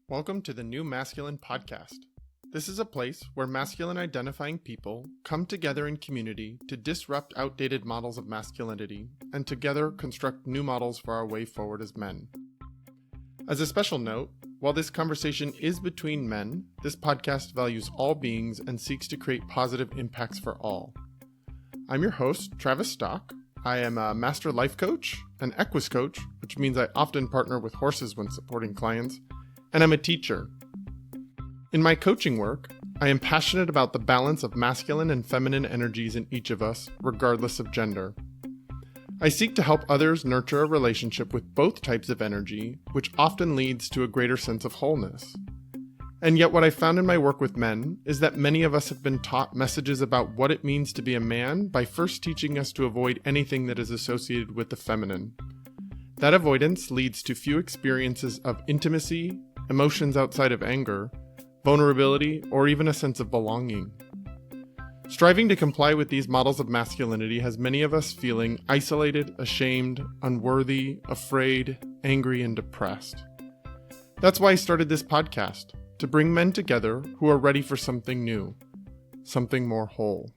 Welcome to the New Masculine Podcast. This is a place where masculine identifying people come together in community to disrupt outdated models of masculinity and together construct new models for our way forward as men. As a special note, while this conversation is between men, this podcast values all beings and seeks to create positive impacts for all. I'm your host, Travis Stock. I am a master life coach, an equus coach, which means I often partner with horses when supporting clients, and I'm a teacher. In my coaching work, I am passionate about the balance of masculine and feminine energies in each of us, regardless of gender. I seek to help others nurture a relationship with both types of energy, which often leads to a greater sense of wholeness. And yet what I found in my work with men is that many of us have been taught messages about what it means to be a man by first teaching us to avoid anything that is associated with the feminine. That avoidance leads to few experiences of intimacy, emotions outside of anger, vulnerability, or even a sense of belonging. Striving to comply with these models of masculinity has many of us feeling isolated, ashamed, unworthy, afraid, angry, and depressed. That's why I started this podcast, to bring men together who are ready for something new, something more whole.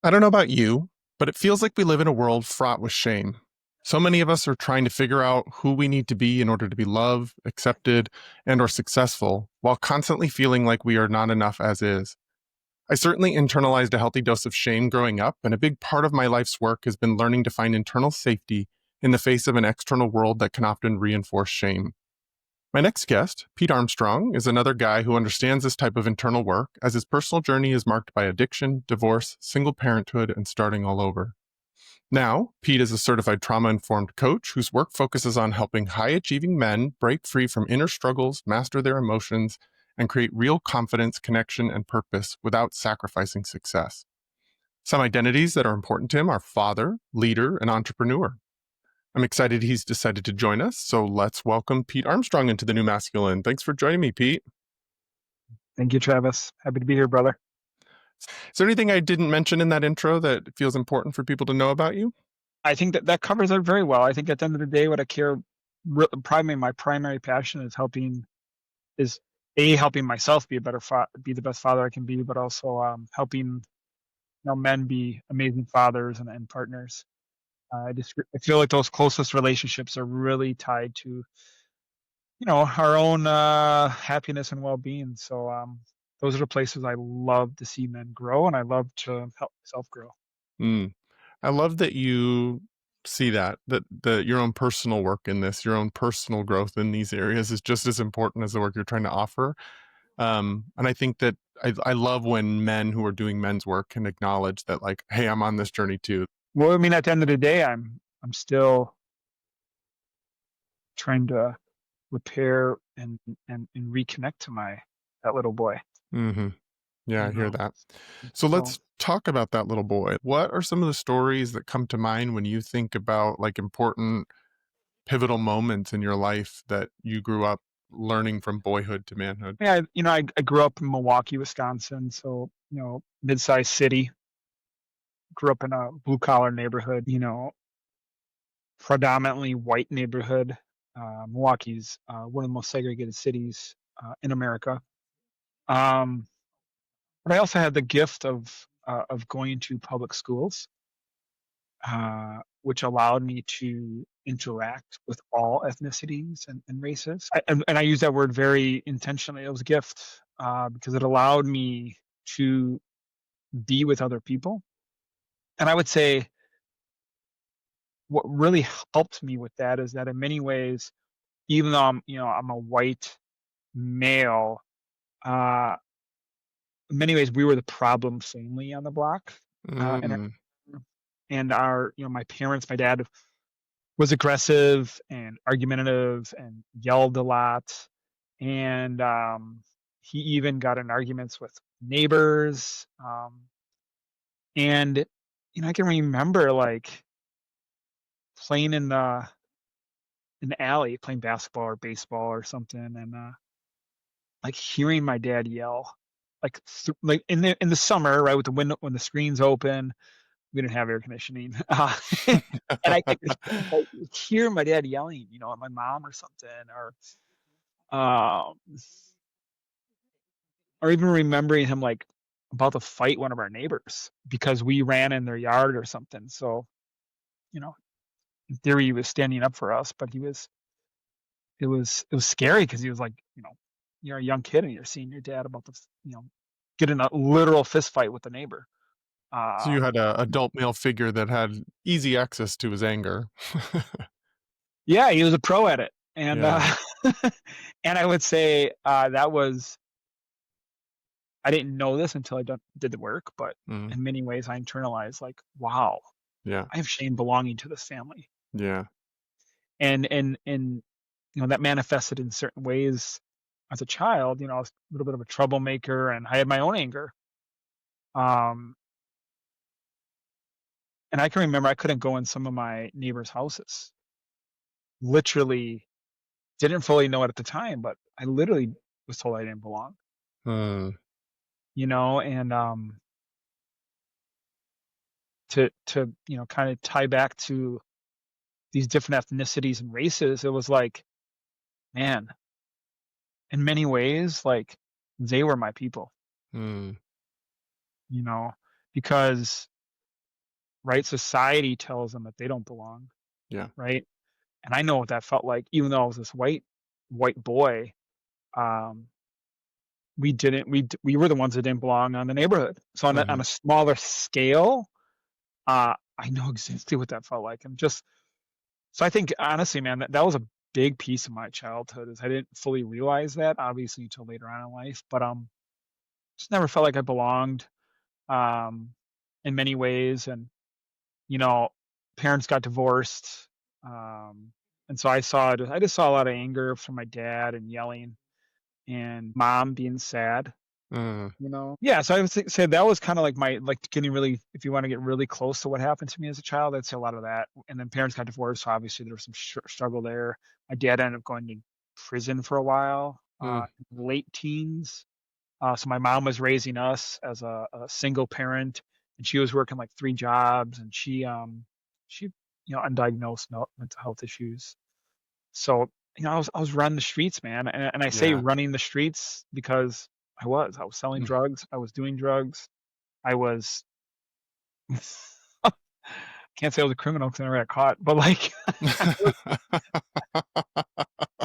I don't know about you, but it feels like we live in a world fraught with shame. So many of us are trying to figure out who we need to be in order to be loved, accepted, and/or successful, while constantly feeling like we are not enough as is. I certainly internalized a healthy dose of shame growing up, and a big part of my life's work has been learning to find internal safety in the face of an external world that can often reinforce shame. My next guest, Pete Armstrong, is another guy who understands this type of internal work, as his personal journey is marked by addiction, divorce, single parenthood, and starting all over. Now, Pete is a certified trauma-informed coach whose work focuses on helping high-achieving men break free from inner struggles, master their emotions, and create real confidence, connection, and purpose without sacrificing success. Some identities that are important to him are father, leader, and entrepreneur. I'm excited he's decided to join us, so let's welcome Pete Armstrong into the New Masculine. Thanks for joining me, Pete. Thank you, Travis. Happy to be here, brother. Is there anything I didn't mention in that intro that feels important for people to know about you? I think that covers it very well. I think at the end of the day, what I care, my primary passion is helping myself be be the best father I can be, but also helping men be amazing fathers and partners. I feel like those closest relationships are really tied to our own happiness and well-being. So those are the places I love to see men grow, and I love to help myself grow. I love that you see that your own personal work in this, your own personal growth in these areas is just as important as the work you're trying to offer. And I think that I love when men who are doing men's work can acknowledge that, like, hey, I'm on this journey too. Well, I mean, at the end of the day, I'm still trying to repair and reconnect to that little boy. Mm-hmm. Yeah, I hear that. So let's talk about that little boy. What are some of the stories that come to mind when you think about like important pivotal moments in your life that you grew up learning from boyhood to manhood? Yeah, I grew up in Milwaukee, Wisconsin, so mid-sized city. Grew up in a blue-collar neighborhood, predominantly white neighborhood. Milwaukee's one of the most segregated cities in America. But I also had the gift of going to public schools, which allowed me to interact with all ethnicities and races. And I use that word very intentionally. It was a gift because it allowed me to be with other people. And I would say what really helped me with that is that in many ways, even though I'm a white male, in many ways we were the problem family on the block. And my parents, my dad was aggressive and argumentative and yelled a lot. And he even got in arguments with neighbors. And I can remember like playing in the alley, playing basketball or baseball or something, and like hearing my dad yell, like in the summer, right, with the window when the screen's open. We didn't have air conditioning, and I could hear my dad yelling, at my mom or something, or or even remembering him, like, about to fight one of our neighbors because we ran in their yard or something. So, you know, in theory, he was standing up for us, but it was scary because he was like, you're a young kid and you're seeing your dad about to, get in a literal fist fight with the neighbor. So you Um, had a adult male figure that had easy access to his anger. yeah, he was a pro at it, and Yeah. and I would say that was I didn't know this until I did the work, but Mm. in many ways I internalized like, wow, Yeah. I have shame belonging to this family, Yeah. and that manifested in certain ways as a child. I was a little bit of a troublemaker, and I had my own anger. Um, and I can remember I couldn't go in some of my neighbors' houses. Literally, didn't fully know it at the time, but I literally was told I didn't belong. Mm. And to kind of tie back to these different ethnicities and races, it was like, man, in many ways, like they were my people, Mm. you know, because right, society tells them that they don't belong, Yeah. right? And I know what that felt like, even though I was this white boy. Um, we were the ones that didn't belong on the neighborhood. So on a Mhm. smaller scale, I know exactly what that felt like, and just so I think honestly, man, that was a big piece of my childhood. Is I didn't fully realize that obviously until later on in life, but just never felt like I belonged um, in many ways, and you know, parents got divorced, um, and so I just saw a lot of anger from my dad and yelling, and mom being sad. Mm. Yeah, so I would say that was kinda like my like, getting really if you wanna get really close to what happened to me as a child, I'd say a lot of that, and then parents got divorced, so obviously there was some struggle there. My dad ended up going to prison for a while, Mm. late teens, so my mom was raising us as a single parent, and she was working, like, 3 jobs, and she, undiagnosed mental health issues. So, I was running the streets, man, and I say Yeah. running the streets because I was selling Mm. drugs, I was doing drugs, I was can't say I was a criminal because I never got caught, but, like, I was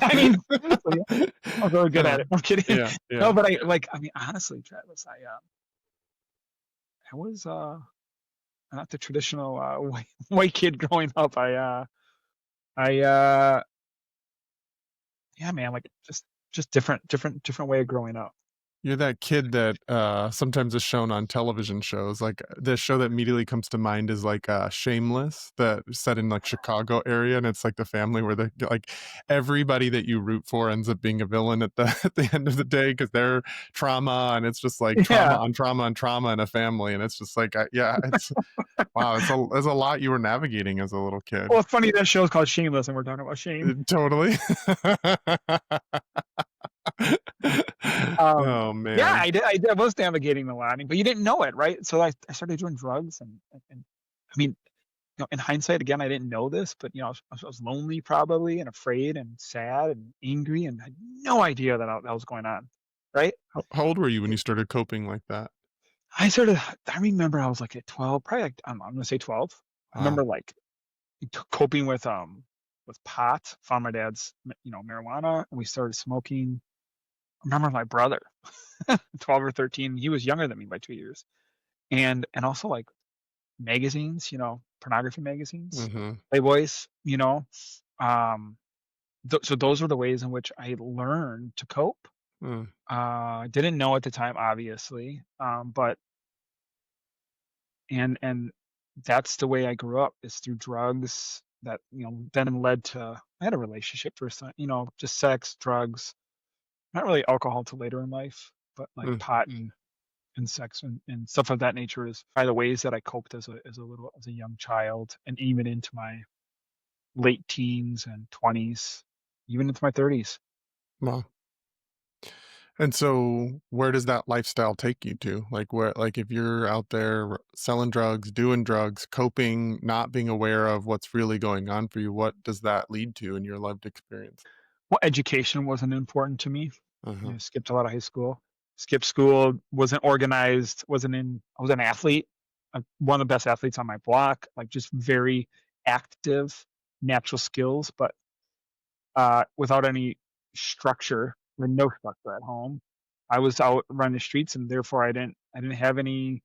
I mean, seriously, I was really good at Uh, it. I'm kidding. yeah, No, yeah. but honestly, Travis, I was, not the traditional, white kid growing up. I, yeah, man, like, just different way of growing up. You're that kid that sometimes is shown on television shows. Like the show that immediately comes to mind is like Shameless, that set in like Chicago area, and it's like the family where they like everybody that you root for ends up being a villain at the at the end of the day because they're trauma, and it's just like trauma Yeah. on trauma on trauma in a family, and it's just like yeah, it's wow, it's a lot you were navigating as a little kid. Well, it's funny that show's called Shameless, and we're talking about shame. Totally. Um, Oh yeah, man. I was navigating the line, but you didn't know it, right? So I started doing drugs, and I mean, in hindsight, again, I didn't know this, but I was lonely probably, and afraid, and sad, and angry, and had no idea that was going on, right? How old were you when you started coping like that? I remember I was like at 12, probably like I'm gonna say 12. I Wow. remember like coping with pot. Found my dad's marijuana, and we started smoking. I remember my brother, 12 or 13. He was younger than me by 2 years, and also like magazines, pornography magazines, Mhm. Playboys. Um, so those were the ways in which I learned to cope. Mm. Didn't know at the time, obviously, but and that's the way I grew up is through drugs that then led to I had a relationship first time, just sex, drugs, not really alcohol till later in life, but like Mm. pot and sex and stuff of that nature is by the ways that I coped as a young child and even into my late teens and 20s, even into my 30s. Wow. And so where does that lifestyle take you to? Like where like if you're out there selling drugs, doing drugs, coping, not being aware of what's really going on for you, what does that lead to in your lived experience? Well, education wasn't important to me. Uh-huh. Skipped a lot of high school. skipped school, wasn't organized, I was an athlete, one of the best athletes on my block, like just very active, natural skills, but without any structure, with no structure at home. I was out running the streets, and therefore I didn't have any,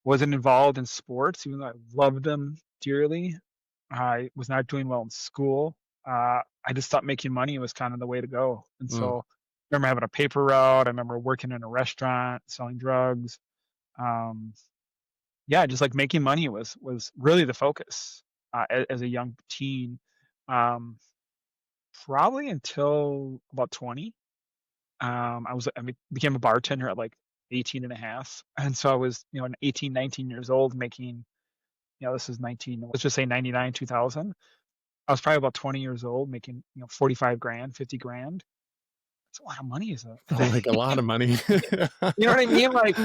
wasn't involved in sports, even though I loved them dearly. I was not doing well in school. I just thought making money was kind of the way to go. And Mm. so I remember having a paper route. I remember working in a restaurant, selling drugs. Um, yeah, just like making money was really the focus as a young teen. Um, Probably until about 20. Became a bartender at like 18 and a half. And so I was, 18, 19 years old making, this is 19, let's just say 99, 2000. I was probably about 20 years old making, 45 grand, 50 grand. That's a lot of money as a, Felt like a lot of money. you know what I mean? Like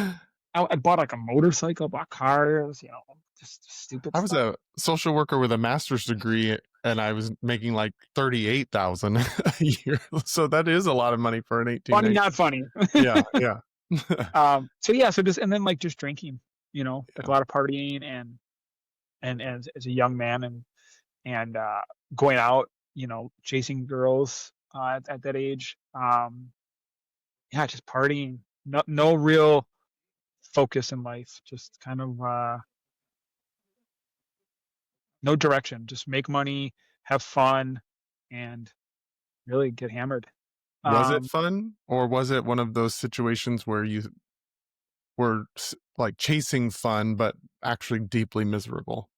I bought like a motorcycle, bought cars, just stupid I was stuff. a social worker with a master's degree, and I was making like 38,000 a year. So that is a lot of money for an 18. Funny, not funny. Yeah, yeah. So just, and then like just drinking, like a lot of partying and as a young man and going out, chasing girls at that age. Yeah, just partying. No real focus in life. Just kind of no direction. Just make money, have fun, and really get hammered. Was it fun, or was it one of those situations where you were like chasing fun, but actually deeply miserable?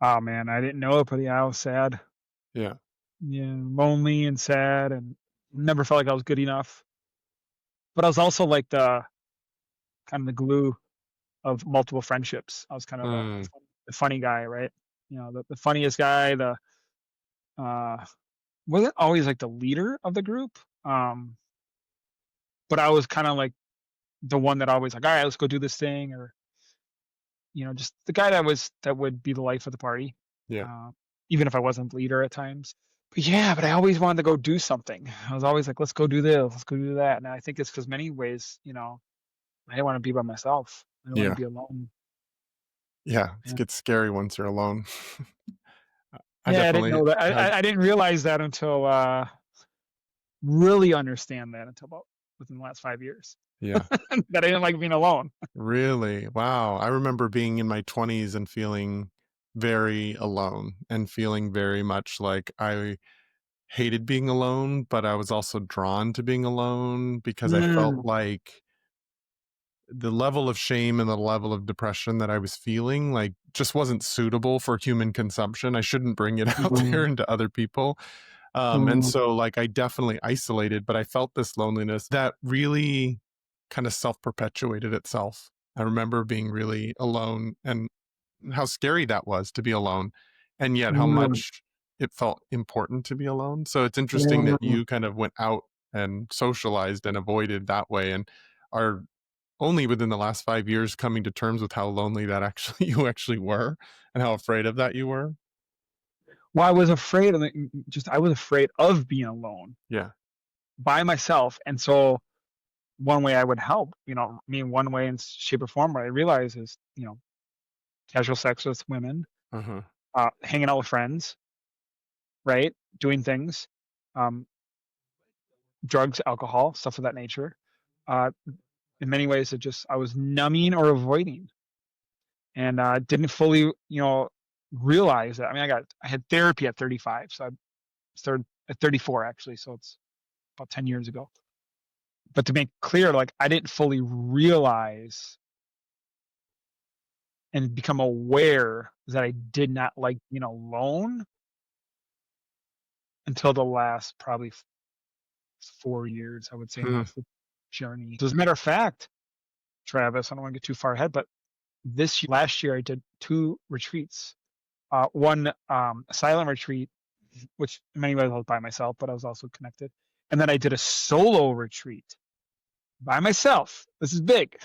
Oh man, I didn't know it, but yeah, I was sad. Yeah. Yeah, lonely and sad, and never felt like I was good enough. But I was also like the kind of the glue of multiple friendships. I was kind of Mm. the funny guy, right? The funniest guy, the wasn't always like the leader of the group. But I was kind of like the one that always like, all right, let's go do this thing, or just the guy that would be the life of the party. Yeah. Even if I wasn't the leader at times. But I always wanted to go do something. I was always like, let's go do this, let's go do that. And I think it's because many ways, I didn't want to be by myself. I didn't want Yeah. to be alone. Yeah. It Yeah. gets scary once you're alone. I Yeah, I didn't definitely know that. had, I didn't realize that until really understand that until about within the last 5 years. yeah. That I didn't like being alone. Really? Wow. I remember being in my 20s and feeling very alone and feeling very much like I hated being alone, but I was also drawn to being alone because I felt Mm. like the level of shame and the level of depression that I was feeling like just wasn't suitable for human consumption. I shouldn't bring it out there Mm. into other people. And Mm. so like I definitely isolated, but I felt this loneliness that really kind of self-perpetuated itself. I remember being really alone and how scary that was to be alone, and yet how Mm. much it felt important to be alone. So it's interesting that Mm. you kind of went out and socialized and avoided that way, and are only within the last 5 years coming to terms with how lonely that actually you actually were and how afraid of that you were. Well, I was afraid of I was afraid of being alone Yeah. by myself. And so one way I would help, one way in shape or form what I realize is, casual sex with women, Uh-huh. hanging out with friends, right? Doing things, um, drugs, alcohol, stuff of that nature. Uh, in many ways, I was numbing or avoiding, and didn't fully, realize that. I mean, I had therapy at 35, so I started at 34 actually, so it's about 10 years ago. But to make clear, like I didn't fully realize and become aware that I did not like being alone until the last probably 4 years, I would say, in Hmm. the journey. So as a matter of fact, Travis, I don't want to get too far ahead, but last year I did 2 retreats. One a silent retreat, which in many ways I was by myself, but I was also connected. And then I did a solo retreat by myself. This is big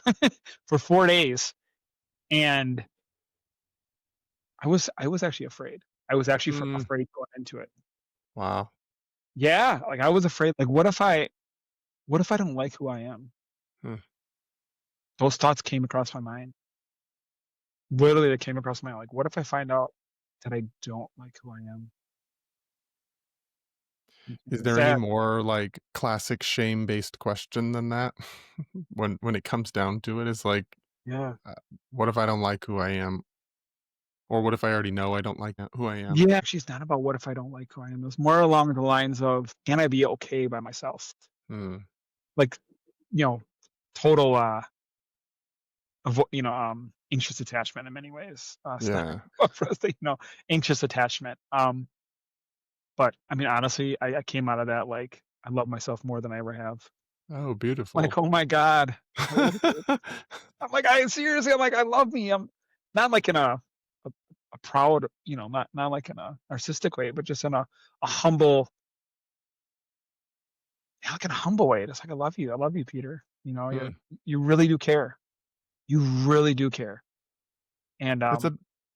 for 4 days. And I was actually afraid. I was actually Mm. afraid going into it. Wow. Yeah, like I was afraid. Like, what if I don't like who I am? Hmm. Those thoughts came across my mind. Literally, they came across my mind. Like, what if I find out that I don't like who I am? Is It's there any sad. more like classic shame-based question than that? When it comes down to it, it's like, Yeah. uh, what if I don't like who I am? Or what if I already know I don't like who I am? Yeah. She's not about what if I don't like who I am. It's more along the lines of, can I be okay by myself? Hmm. Like, you know, total, anxious attachment in many ways. Yeah. For us, anxious attachment. But I mean, honestly, I came out of that like I love myself more than I ever have. Oh, Like, beautiful. oh my God, I love you. I'm like, I seriously, I'm like, I love me. I'm not like in a, a proud, not like in a narcissistic way, but just in a humble, yeah, like in a humble way. Just like, I love you. I love you, Peter. Hmm. You really do care. You really do care. And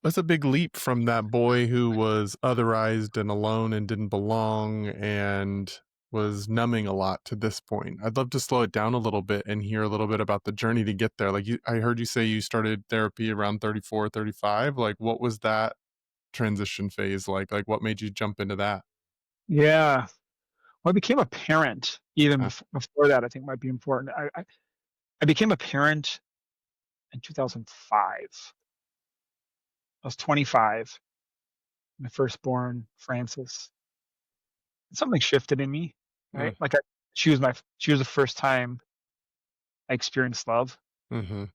That's a big leap from that boy who was otherized and alone and didn't belong and was numbing a lot to this point. I'd love to slow it down a little bit and hear a little bit about the journey to get there. I heard you say you started therapy around 34, 35. Like, what was that transition phase like? Like, what made you jump into that? yeah, well, I became a parent even Ah, before that. I think might be important. I became a parent in 2005. I was 25. My firstborn, Frances. Something shifted in me, mm, right? Like she was the first time I experienced love. mm-hmm,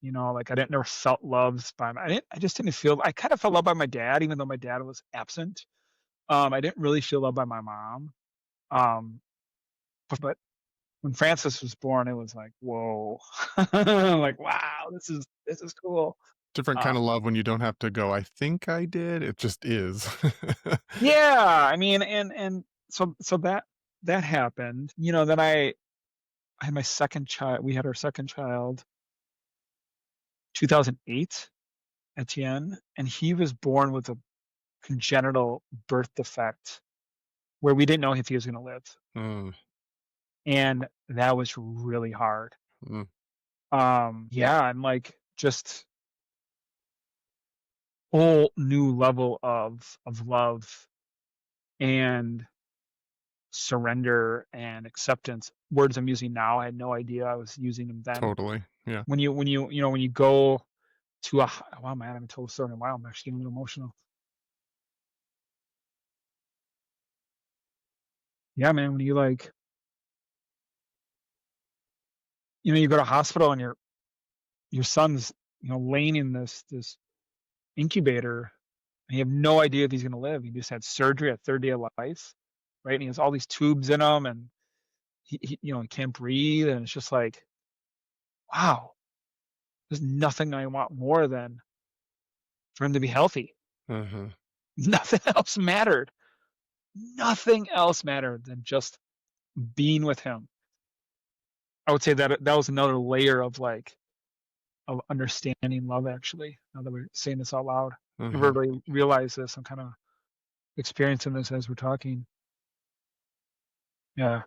Like I didn't never felt loved by I just didn't feel. I kind of felt loved by my dad, even though my dad was absent. I didn't really feel loved by my mom. Um, but when Frances was born, it was like, whoa, like wow, this is cool. different kind of Um, love when you don't have to go, I think I did. It just is. yeah, I mean, and so that happened. Then I had my second child. We had our second child, 2008, Etienne, and he was born with a congenital birth defect where we didn't know if he was going to live, Mm, and that was really hard. mm, Yeah, and like just whole new level of love and surrender and acceptance. Words I'm using now, I had no idea I was using them then. totally. Yeah. When you go to a wow, man, I haven't told the story in a while. I'm actually getting a little emotional. Yeah, man, when you like, you go to hospital and your son's, laying in this incubator and you have no idea if he's going to live. He just had surgery at third day of life, right? And he has all these tubes in him and he can't breathe. And it's just like, wow, there's nothing I want more than for him to be healthy. Mm-hmm. Nothing else mattered. Nothing else mattered than just being with him. I would say that was another layer of like of understanding love. Actually, now that we're saying this out loud, I Mm-hmm. never really realized this. I'm kind of experiencing this as we're talking. Yeah,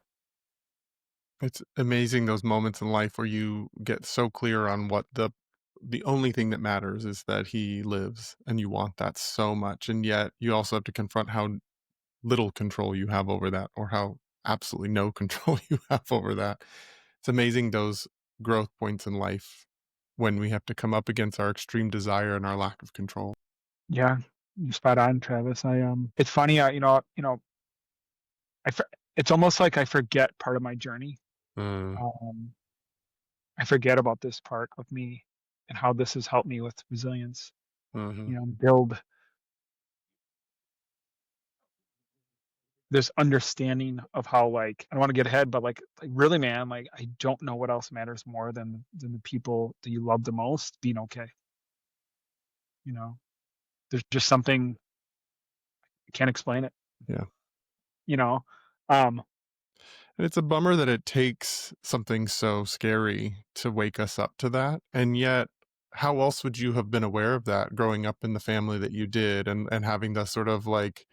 It's amazing those moments in life where you get so clear on what the only thing that matters is that he lives and you want that so much, and yet you also have to confront how little control you have over that, or how absolutely no control you have over that. It's amazing those growth points in life when we have to come up against our extreme desire and our lack of control. yeah, you're spot on, Travis. It's funny, I for, it's almost like I forget part of my journey. Mm, Um, I forget about this part of me and how this has helped me with resilience. mhm. Build this understanding of how like I don't want to get ahead, but like really, man, like I don't know what else matters more than the people that you love the most being okay. You know, there's just something I can't explain it. Yeah. You know, um, And it's a bummer that it takes something so scary to wake us up to that. And yet, how else would you have been aware of that growing up in the family that you did, and having the sort of like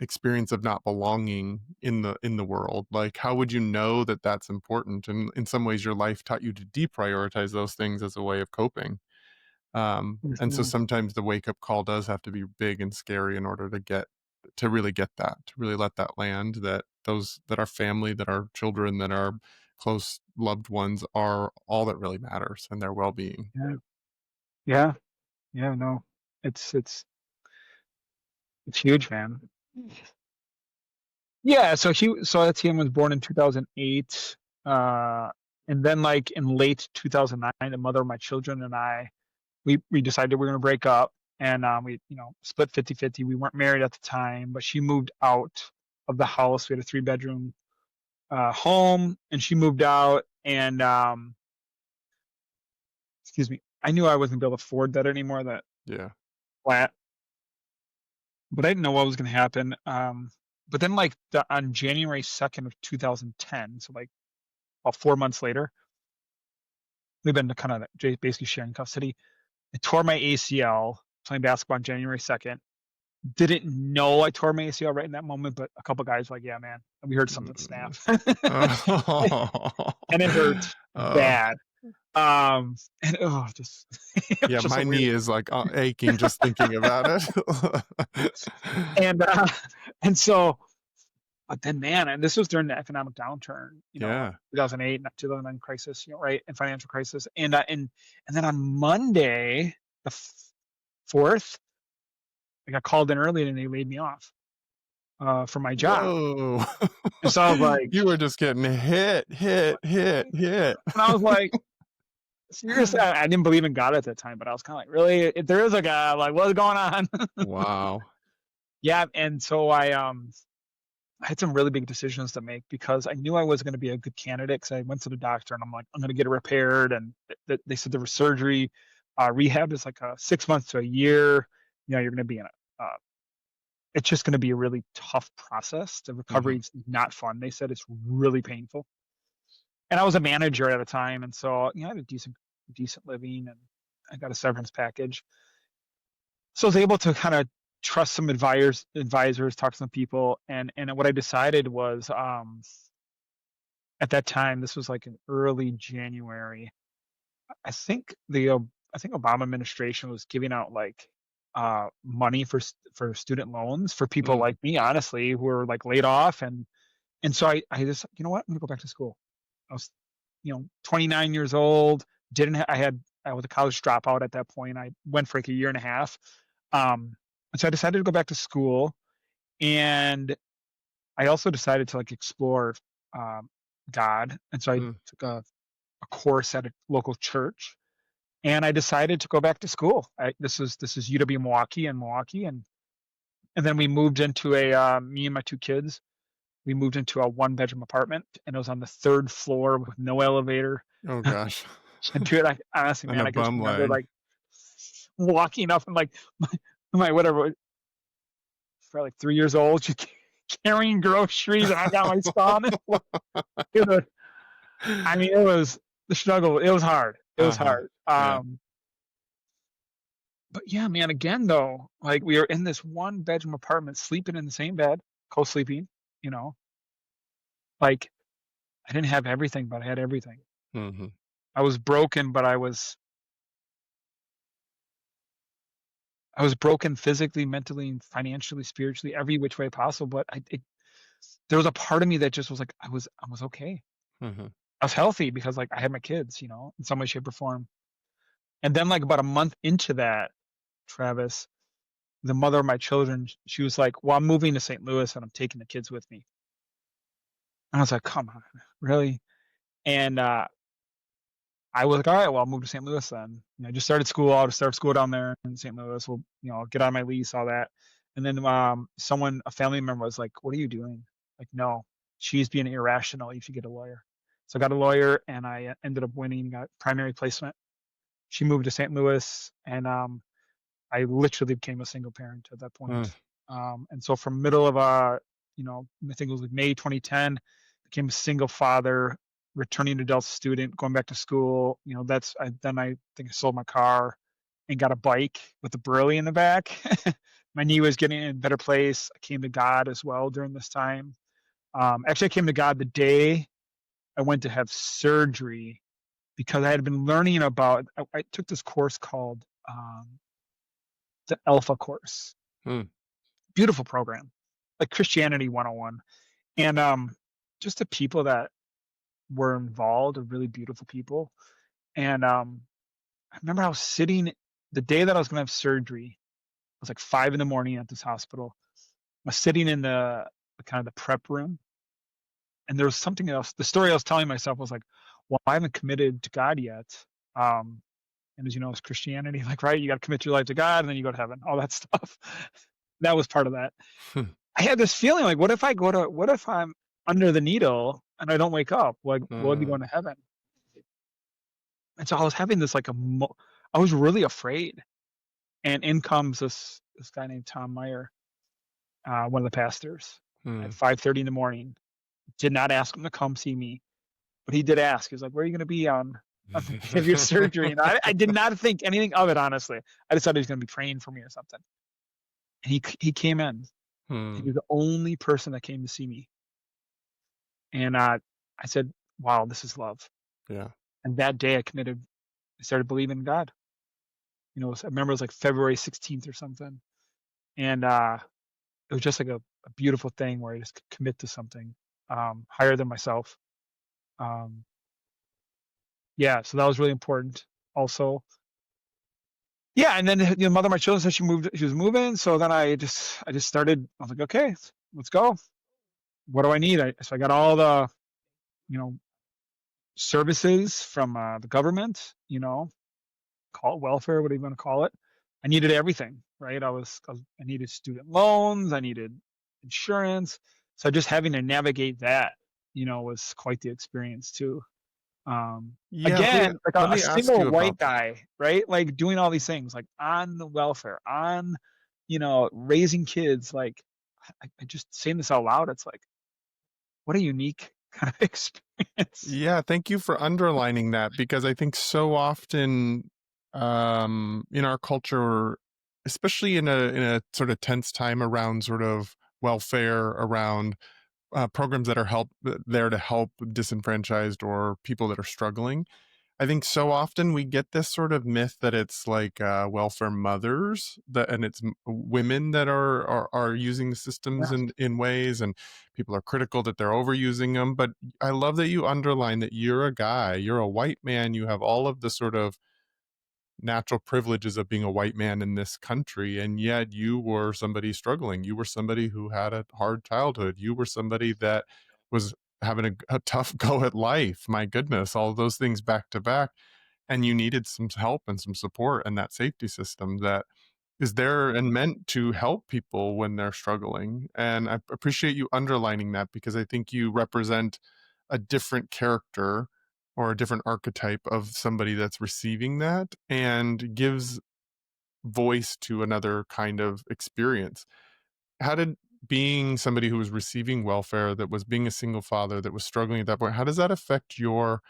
experience of not belonging in the world. Like, how would you know that that's important? And in some ways, your life taught you to deprioritize those things as a way of coping. And so Mhm. sometimes the wake up call does have to be big and scary in order to really get that, to really let that land, that those, that our family, that our children, that our close loved ones are all that really matters, and their well-being. Yeah. Yeah. Yeah. No, it's huge, man. Yeah. So Etienne was born in 2008. Uh, and then like in late 2009, the mother of my children and I, we decided we were going to break up, and we, split 50-50. We weren't married at the time, but she moved out of the house. We had a 3-bedroom home, and she moved out, and excuse me, I knew I wasn't gonna be able to afford that anymore, that Yeah. flat, but I didn't know what was gonna happen. But then like on January 2nd of 2010, so like about 4 months later, we've been to kind of basically sharing custody. I tore my ACL playing basketball on January 2nd. Didn't know I tore my ACL right in that moment, but a couple guys were like, yeah, man, we heard something snap. Oh. And it hurt Oh. bad. And just it was Yeah, just a my knee weird. is like aching just thinking about it. And and so, but then, man, and this was during the economic downturn, 2008, 2009 crisis, right, and financial crisis, and then on Monday, the 4th, I got called in early and they laid me off from my job, Whoa. and so I was like, You were just getting hit. and I was like, seriously, I didn't believe in God at that time, but I was kind of like, really, if there is a God, like, what's going on? Wow. Yeah, and so I had some really big decisions to make because I knew I was going to be a good candidate. Because I went to the doctor and I'm like, I'm going to get it repaired, and they said there was surgery, rehab is like 6 months to a year. You're going to be in a. It's just going to be a really tough process. The recovery Mhm. is not fun. They said it's really painful. And I was a manager at a time, and so I had a decent living, and I got a severance package. So I was able to kind of trust some advisors, talk to some people, and what I decided was, at that time, this was like in early January. I think I think Obama administration was giving out like money for student loans for people Mm. like me, honestly, who were like laid off, and so I just, you know what, I'm gonna go back to school. I was 29 years old. Didn't ha- I was a college dropout at that point. I went for like a year and a half. And so I decided to go back to school, and I also decided to like explore um, God. And so I Mm. took a course at a local church, and I decided to go back to school. This is UW Milwaukee, and then we moved into me and my 2 kids. We moved into a 1-bedroom apartment, and it was on the 3rd floor with no elevator. Oh gosh. And dude, honestly, And man, a I just bum remember leg. like walking up and like my whatever, for like 3 years old, just carrying groceries, and I got my son. Dude, I mean, it was the struggle. It was hard. It was Uh-huh. hard. Yeah. But yeah, man, again though, like we were in this 1-bedroom apartment, sleeping in the same bed, co-sleeping, you know, like I didn't have everything, but I had everything. Mhm. I was broken, but I was broken physically, mentally, and financially, spiritually, every which way possible. But there was a part of me that just was like, I was okay. Mhm. I was healthy because like I had my kids, in some way, shape, or form. And then like about a month into that, Travis, the mother of my children, she was like, "Well, I'm moving to St. Louis and I'm taking the kids with me." And I was like, "Come on, really?" And I was like, "All right, well, I'll move to St. Louis then." I just started school. I'll just start school down there in St. Louis. We'll, I'll get on my lease, all that. And then a family member was like, "What are you doing?" Like, no, she's being irrational. You should get a lawyer. So I got a lawyer, and I ended up winning, got primary placement. She moved to St. Louis, and I literally became a single parent at that Mm. point. And so from middle of I think it was like May 2010, became a single father, returning adult student, going back to school. I think I sold my car, and got a bike with the Burley in the back. My knee was getting in a better place. I came to God as well during this time. Actually, I came to God the day I went to have surgery because I had been learning about. I took this course called the Alpha course. Hmm. Beautiful program, like Christianity 101, and just the people that were involved are really beautiful people. And I remember I was sitting the day that I was going to have surgery. It was like 5 a.m. at this hospital. I was sitting in the kind of the prep room, and there was something else. The story I was telling myself was like, well, I haven't committed to God yet. And as you know, it's Christianity, like, right? You got to commit your life to God and then you go to heaven, all that stuff. That was part of that. I had this feeling like, what if I'm under the needle and I don't wake up? Like, will I be going to heaven? And so I was having this like I was really afraid. And in comes this guy named Tom Meyer, one of the pastors, at 5:30 in the morning. Did not ask him to come see me, but he did ask. He was like, "Where are you going to be on the day of your surgery?" And I did not think anything of it, honestly. I just thought he was going to be praying for me or something. And he came in. He was the only person that came to see me. And I said, "Wow, this is love." Yeah. And that day, I started believing in God. I remember it was like February 16th or something, and it was just like a beautiful thing where I just could commit to something higher than myself. Yeah, so that was really important also. Yeah, and then the mother of my children said she was moving, so then I just started. I was like, okay, let's go. What do I need? So I got all the services from the government, call it welfare, whatever you want to call it. I needed everything, right? I needed student loans, I needed insurance. So just having to navigate that, was quite the experience too. Yeah, Again, like let a me ask single you white about that. guy, right? Like doing all these things, like on the welfare, on, raising kids. Like I just saying this out loud, it's like, what a unique kind of experience. Yeah, thank you for underlining that, because I think so often in our culture, especially in a sort of tense time around sort of welfare, around programs that are there to help disenfranchised or people that are struggling, I think so often we get this sort of myth that it's like welfare mothers and it's women that are using the systems Yeah. in ways, and people are critical that they're overusing them. But I love that you underline that you're a guy, you're a white man, you have all of the sort of natural privileges of being a white man in this country, and yet you were somebody struggling. You were somebody who had a hard childhood. You were somebody that was having a tough go at life. My goodness, all of those things back to back, and you needed some help and some support, and that safety system that is there and meant to help people when they're struggling. And I appreciate you underlining that, because I think you represent a different character or a different archetype of somebody that's receiving that and gives voice to another kind of experience. How did being somebody who was receiving welfare, that was being a single father, that was struggling at that point, how does that affect your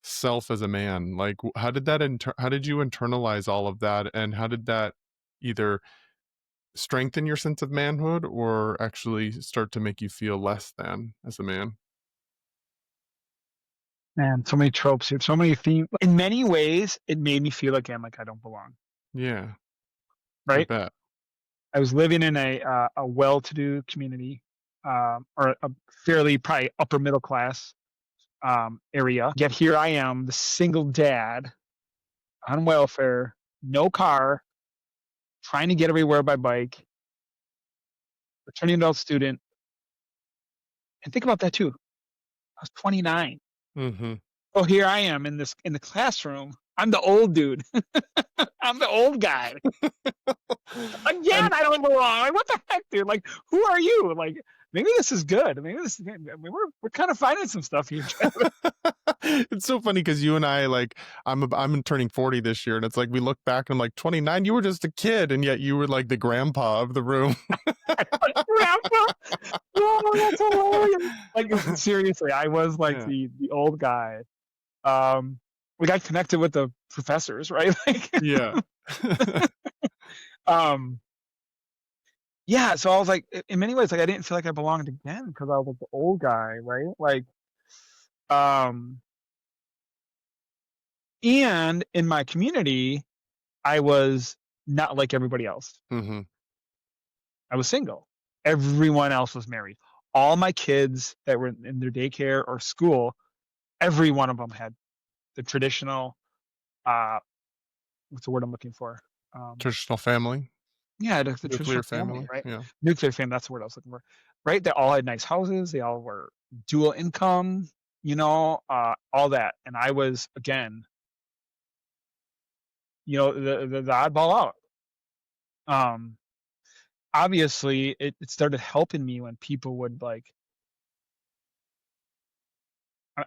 self as a man? Like, how did how did you internalize all of that, and how did that either strengthen your sense of manhood or actually start to make you feel less than as a man? Man, so many tropes here, so many themes. In many ways, it made me feel again like I don't belong. Yeah, I Right? bet. I was living in a well-to-do community, or a fairly probably upper middle class area. Yet here I am, the single dad on welfare, no car, trying to get everywhere by bike, returning adult student. And think about that too. I was 29. Mm-hmm. Oh, here I am in the classroom. I'm the old dude. I'm the old guy. Again, And I don't belong. Like, what the heck, dude? Like, who are you? Like, maybe this is good. We're kind of finding some stuff here. it's so funny because you and I, like, I'm turning 40 this year, and it's like we look back and I'm like, 29, you were just a kid, and yet you were like the grandpa of the room. Grandpa. Oh, that's hilarious. Like, seriously, I was like Yeah. the old guy. Um, we got connected with the professors, right? Like, Yeah. um, yeah. So I was like, in many ways, like I didn't feel like I belonged again because I was like the old guy, right? Like, um, and in my community, I was not like everybody else. Hmm. I was single. Everyone else was married. All my kids that were in their daycare or school, every one of them had the traditional, uh, what's the word I'm looking for? Um, Traditional family, yeah, the nuclear traditional family, family. right? Yeah. Nuclear family, that's the word I was looking for. Right? They all had nice houses. They all were dual income, all that. And I was, again, the oddball out. Um, Obviously, it started helping me when people would like,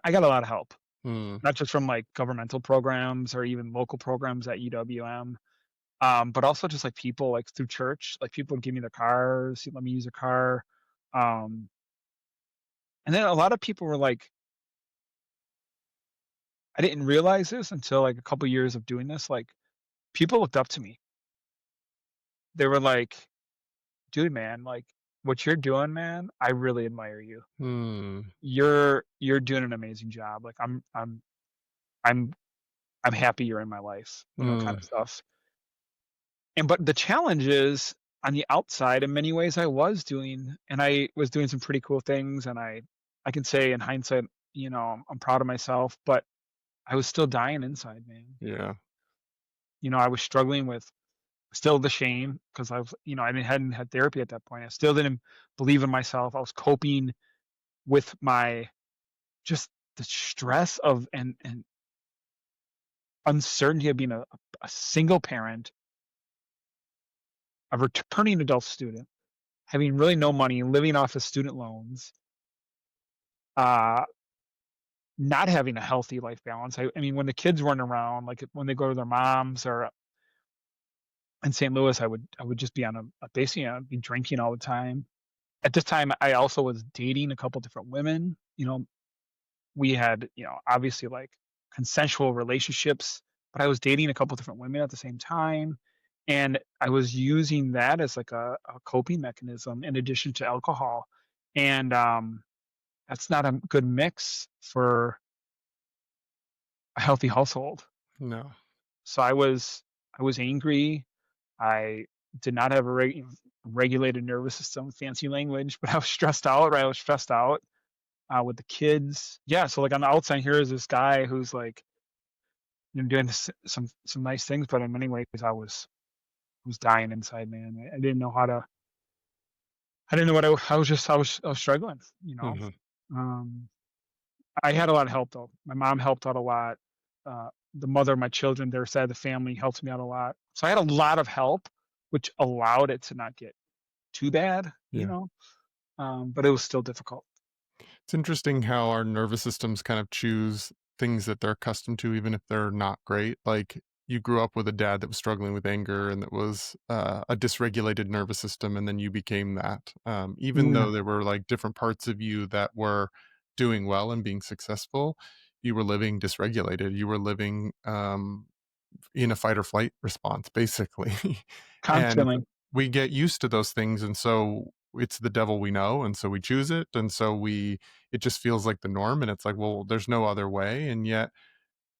I got a lot of help, Mm. not just from like governmental programs or even local programs at UWM, but also just like people like through church, like people would give me their cars, let me use a car. Um, and then a lot of people were like, I didn't realize this until like a couple years of doing this. Like people looked up to me. They were like, dude, man, like what you're doing, man, I really admire you. Mm. You're doing an amazing job. Like I'm I'm happy you're in my life, kind Mm. of stuff. But the challenge is on the outside, in many ways, I was doing some pretty cool things, and I can say in hindsight, I'm proud of myself, but I was still dying inside, man. Yeah. I was struggling with still the shame because I hadn't had therapy at that point. I still didn't believe in myself. I was coping with my just the stress of and uncertainty of being a single parent, a returning adult student, having really no money, living off of student loans, uh, not having a healthy life balance. I mean, when the kids weren't around, like when they go to their moms or in St. Louis, I would just be on basically be drinking all the time. At this time, I also was dating a couple different women. We had, obviously like consensual relationships, but I was dating a couple different women at the same time. And I was using that as like a coping mechanism in addition to alcohol. And that's not a good mix for a healthy household. No. So I was angry. I did not have a regulated nervous system, fancy language, but I was stressed out, right? I was stressed out with the kids. Yeah, so like on the outside here is this guy who's like doing some nice things, but in many ways I was dying inside, man. I didn't know how to. I didn't know what I was just I was struggling. Hmm. Um, I had a lot of help though. My mom helped out a lot. The mother of my children, their side of the family, helped me out a lot. So I had a lot of help, which allowed it to not get too bad. Yeah. But it was still difficult. It's interesting how our nervous systems kind of choose things that they're accustomed to, even if they're not great. Like you grew up with a dad that was struggling with anger and that was a dysregulated nervous system, and then you became that. Even Yeah, though there were like different parts of you that were doing well and being successful, you were living dysregulated. You were living in a fight or flight response, basically. And constantly. we get used to those things. And so it's the devil we know. And so we choose it. And so it just feels like the norm. And it's like, well, there's no other way. And yet,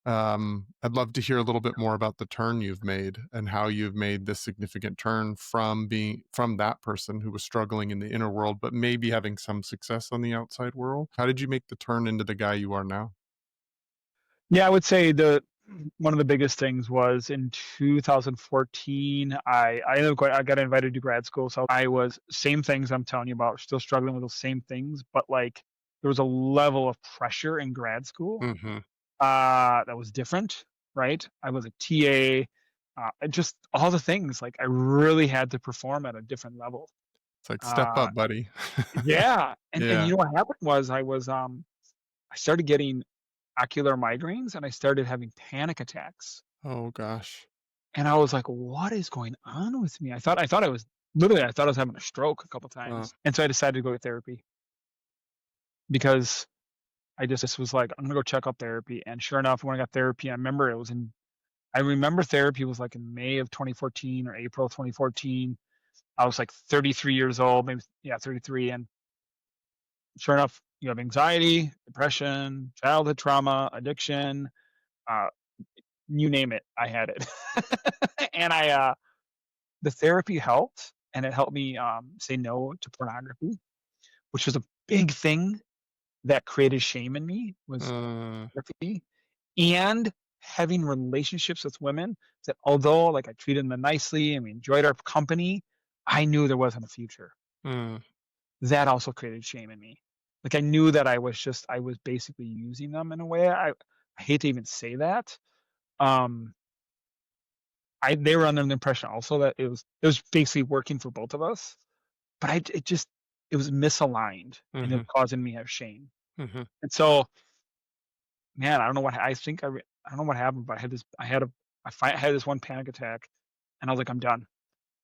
I'd love to hear a little bit more about the turn you've made and how you've made this significant turn from that person who was struggling in the inner world, but maybe having some success on the outside world. How did you make the turn into the guy you are now? Yeah, I would say the one of the biggest things was in 2014. I ended up I got invited to grad school, so I was same things I'm telling you about, still struggling with those same things, but like there was a level of pressure in grad school Hmm. that was different, right? I was a TA, just all the things like I really had to perform at a different level. It's like, step Uh, up, buddy. yeah, and Yeah. you know what happened was I started getting ocular migraines and I started having panic attacks. Oh gosh. And I was like, "What is going on with me?" I thought I was literally I thought I was having a stroke a couple Uh, times. And so I decided to go to therapy because I just was like, I'm gonna go check out therapy. And sure enough, when I got therapy, I remember therapy was like in May of 2014 or April of 2014. I was like 33 years old, maybe, yeah, 33. And sure enough, you have anxiety, depression, childhood trauma, addiction, uh, you name it, I had it. And the therapy helped, and it helped me say no to pornography, which was a big thing that created shame in me, was Uh, pornography. And having relationships with women that, although like I treated them nicely and we enjoyed our company, I knew there wasn't a future. uh, That also created shame in me. Like I knew that I was basically using them in a way. I hate to even say that. Um, they were under the impression also that it was basically working for both of us, but it was misaligned, and it was mhm, causing me to have shame. mhm, And so, man, I don't know what I think I don't know what happened, but I had this one panic attack, and I was like, I'm done.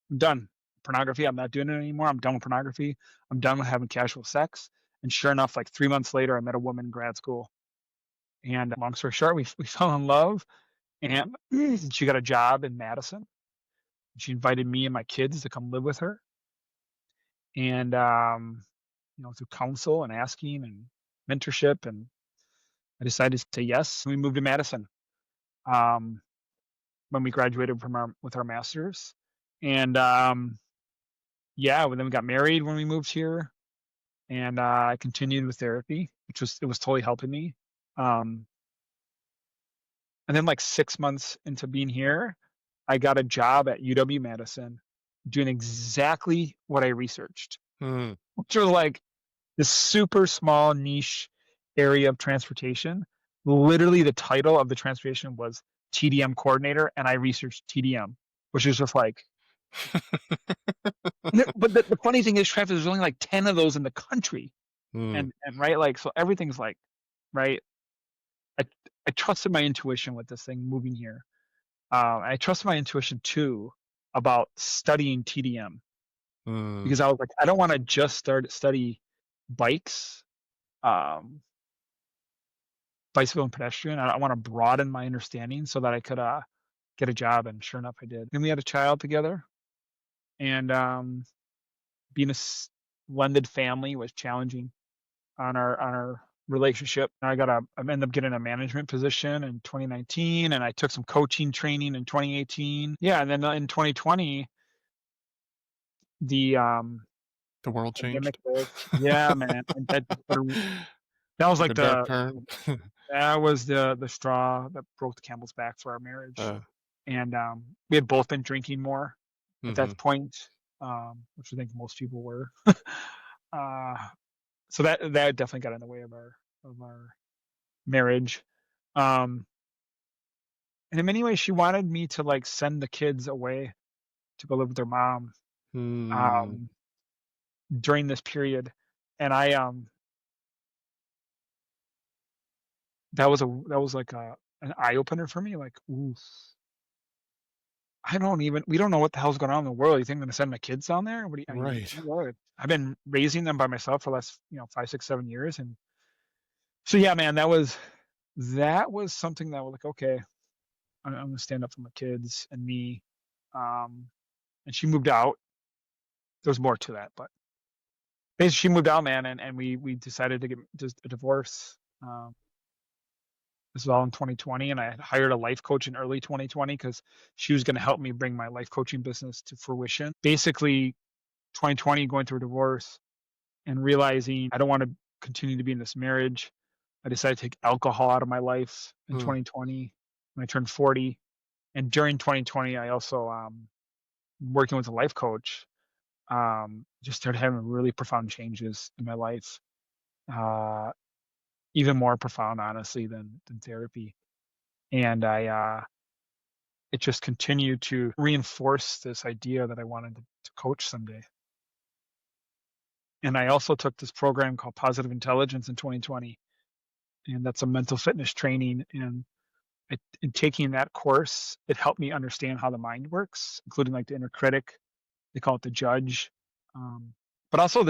I'm done. Pornography, I'm not doing it anymore. I'm done with pornography. I'm done with having casual sex. And sure enough, like 3 months later, I met a woman in grad school. And long story short, we fell in love, and she got a job in Madison. She invited me and my kids to come live with her. And through counsel and asking and mentorship, and I decided to say yes. We moved to Madison um, when we graduated with our masters. And yeah, then we got married when we moved here, and I continued with therapy, it was totally helping me. Um, and then like 6 months into being here, I got a job at UW Madison, doing exactly what I researched, mm. which was like this super small niche area of transportation. Literally, the title of the transportation was TDM coordinator, and I researched TDM, which is just like. But the funny thing is, Travis, there's only like 10 of those in the country, Mm, and right, like so everything's like, right. I I trusted my intuition with this thing moving here. I trusted my intuition too about studying TDM, mm, because I was like, I don't want to just study bikes. Um, Bicycle and pedestrian. I want to broaden my understanding so that I could get a job, and sure enough, I did. And we had a child together, and being a blended family was challenging on our relationship. I ended up getting a management position in 2019, and I took some coaching training in 2018. Yeah, and then in 2020, the the world pandemic changed. hit. Yeah, man, and that was Took like a dark turn. the straw that broke the camel's back for our marriage. Uh, And we had both been drinking more at mhm, that point, which I think most people were. uh, so that definitely got in the way of our marriage. Um, and in many ways, she wanted me to like send the kids away to go live with their mom mm, um, during this period, and I that was like an eye opener for me. Like, ooh, we don't know what the hell's going on in the world. You think I'm gonna send my kids down there? What do you, I mean, right. my Lord. I've been raising them by myself for the last, 5, 6, 7 years. And so, yeah, man, that was something that was like, okay, I'm gonna stand up for my kids and me. Um, and she moved out. There's more to that, but basically she moved out, man, and we decided to get just a divorce. As well in 2020, and I had hired a life coach in early 2020 because she was going to help me bring my life coaching business to fruition. Basically, 2020 going through a divorce and realizing I don't want to continue to be in this marriage. I decided to take alcohol out of my life in Mm, 2020 when I turned 40. And during 2020, I also, working with a life coach, just started having really profound changes in my life. Uh, Even more profound, honestly, than therapy. And it just continued to reinforce this idea that I wanted to coach someday. And I also took this program called Positive Intelligence in 2020, and that's a mental fitness training. And in taking that course, it helped me understand how the mind works, including like the inner critic. They call it the judge. But also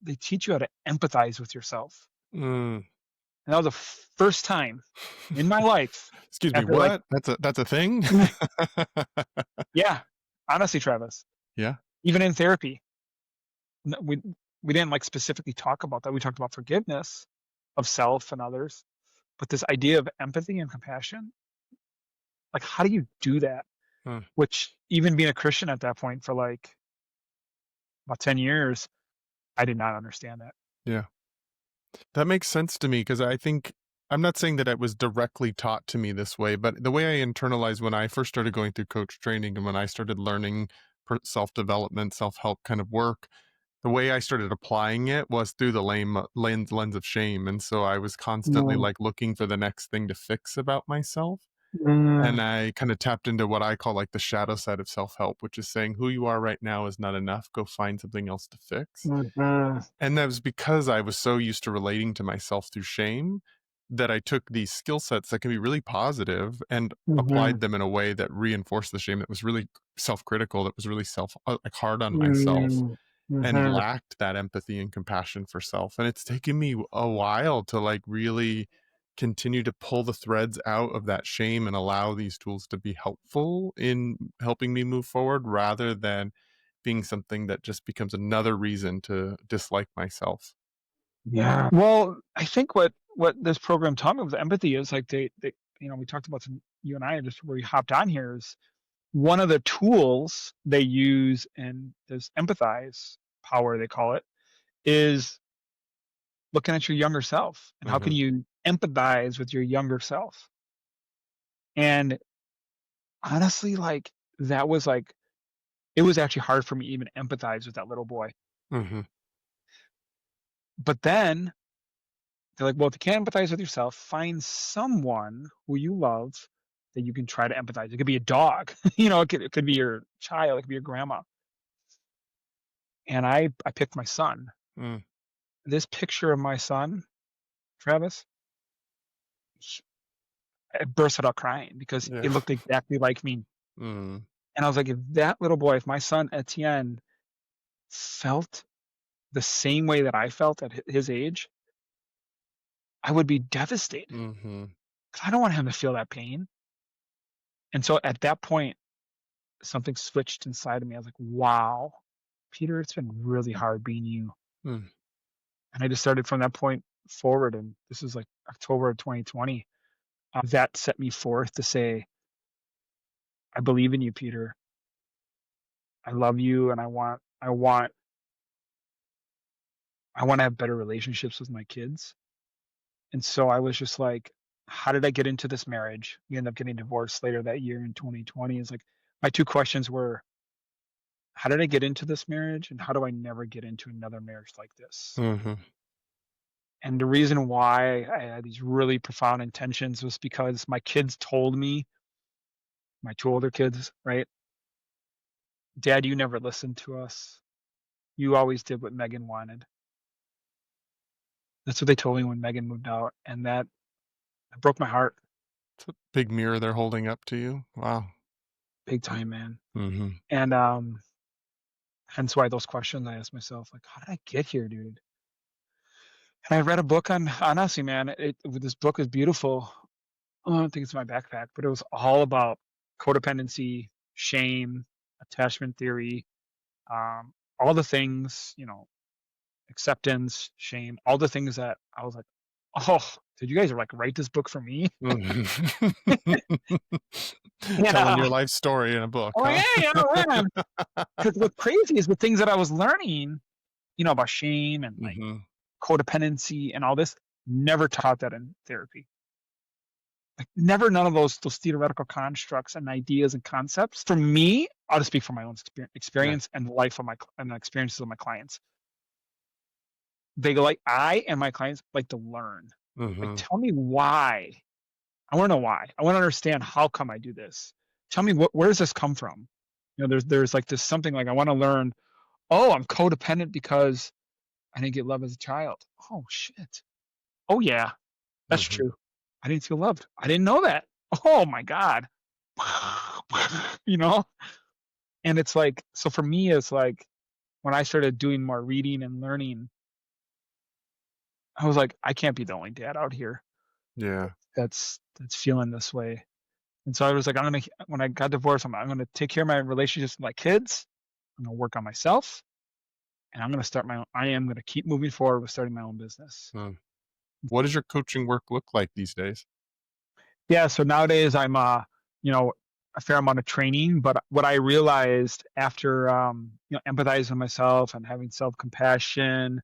they teach you how to empathize with yourself. Mm. And that was the first time in my life Excuse me, after like, what? That's a thing? yeah, honestly, Travis, Yeah. even in therapy, we didn't like specifically talk about that. We talked about forgiveness of self and others, but this idea of empathy and compassion, like how do you do that? Huh. Which even being a Christian at that point for like about 10 years, I did not understand that. Yeah. That makes sense to me because I think I'm not saying that it was directly taught to me this way, but the way I internalized when I first started going through coach training and when I started learning self development, self help kind of work, the way I started applying it was through the lens of shame. And so I was constantly Mm, like looking for the next thing to fix about myself. And mm, I kind of tapped into what I call like the shadow side of self help, which is saying who you are right now is not enough. Go find something else to fix. mhm, And that was because I was so used to relating to myself through shame that I took these skill sets that can be really positive and mhm, applied them in a way that reinforced the shame that was really self-critical, that was really like hard on myself mm, and mhm. lacked that empathy and compassion for self. And it's taken me a while to like really continue to pull the threads out of that shame and allow these tools to be helpful in helping me move forward rather than being something that just becomes another reason to dislike myself. Yeah. Well, I think what this program taught me with empathy is like they we talked about some, you and I just where we hopped on here is one of the tools they use in this empathize power they call it is looking at your younger self and how can Mhm, you empathize with your younger self. And honestly, like that was like it was actually hard for me to even empathize with that little boy. mhm, But then they're like, well, if you can't empathize with yourself, find someone who you love that you can try to empathize. It could be a dog, it could be your child, it could be your grandma. And I picked my son. mm, This picture of my son, Travis, I bursted out crying because yeah, it looked exactly like me. mm, And I was like, if that little boy, if my son Etienne felt the same way that I felt at his age, I would be devastated mhm, because I don't want him to feel that pain. And so at that point, something switched inside of me. I was like, wow, Peter, it's been really hard being you. mm, And I just started from that point forward. And this is like October of 2020. That set me forth to say, I believe in you, Peter. I love you. And I want to have better relationships with my kids. And so I was just like, how did I get into this marriage? We ended up getting divorced later that year in 2020. Is like, my two questions were, how did I get into this marriage? And how do I never get into another marriage like this? mhm, And the reason why I had these really profound intentions was because my kids told me, my two older kids, right? Dad, you never listened to us. You always did what Megan wanted. That's what they told me when Megan moved out. And that broke my heart it's a big mirror they're holding up to you. Wow. big time, man. Mhm, And hence why those questions I asked myself, like, how did I get here, dude? And I read a book on honestly, man, this book is beautiful. Oh, I don't think it's in my backpack, but it was all about codependency, shame, attachment theory, all the things, acceptance, shame, all the things that I was like, oh, did you guys like write this book for me? mhm. And Telling your life story in a book, I'm like, huh? hey, man. Because what's crazy is the things that I was learning, about shame and like Mhm, codependency and all this, never taught that in therapy. Like never none of those theoretical constructs and ideas and concepts. For me, I'll just speak from my own yeah, experience and the life of and the experiences of my clients. They like I and my clients like to learn. Like, mhm, tell me why. I want to know why. I want to understand how come I do this. Tell me where does this come from? There's like this something like I want to learn. Oh, I'm codependent because I didn't get love as a child. Oh shit. Oh yeah, that's mhm. true. I didn't feel loved. I didn't know that. Oh my god. you know, and it's like so for me, it's like when I started doing more reading and learning, I was like, I can't be the only dad out here Yeah. that's feeling this way. And so I was like, when I got divorced, I'm gonna take care of my relationships with my kids. I'm gonna work on myself, and I am gonna keep moving forward with starting my own business. Mm. What does your coaching work look like these days? Yeah, so nowadays I'm you know, a fair amount of training, but what I realized after empathizing with myself and having self-compassion,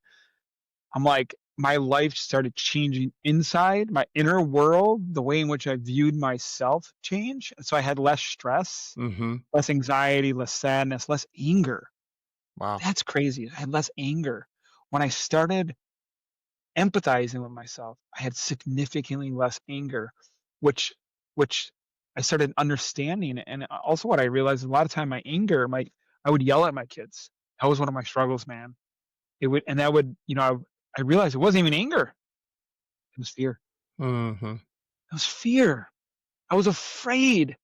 I'm like my life started changing inside, my inner world, the way in which I viewed myself changed. So I had less stress, Mm-hmm. less anxiety, less sadness, less anger. Wow. That's crazy. I had less anger. When I started empathizing with myself, I had significantly less anger, which which I started understanding. And also what I realized a lot of time my anger, I would yell at my kids. That was one of my struggles, man. It would and that would, I realized it wasn't even anger. It was fear. Mm-hmm. It was fear. I was afraid.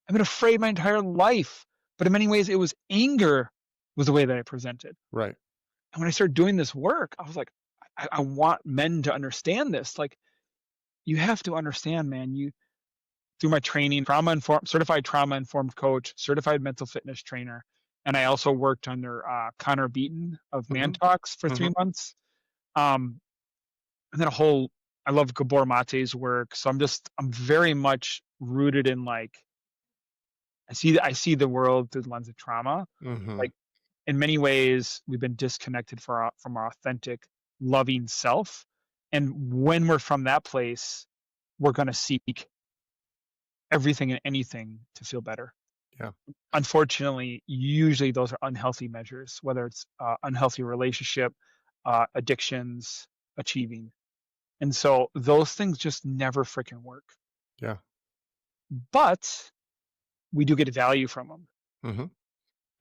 I've been afraid my entire life. But in many ways it was anger was the way that I presented. Right. And when I started doing this work, I was like, I want men to understand this. Like, you have to understand, man. You through my training, certified trauma informed coach, certified mental fitness trainer, and I also worked under Connor Beaton of Man Mm-hmm. Talks for Mm-hmm. 3 months. Um, and then I love Gabor Mate's work, so I'm very much rooted in like I see the world through the lens of trauma. Mm-hmm. Like in many ways, we've been disconnected from our authentic, loving self, and when we're from that place, we're going to seek everything and anything to feel better. Yeah. Unfortunately, usually those are unhealthy measures, whether it's unhealthy relationship, addictions, achieving. And so those things just never freaking work. Yeah. But we do get value from them. Mm-hmm.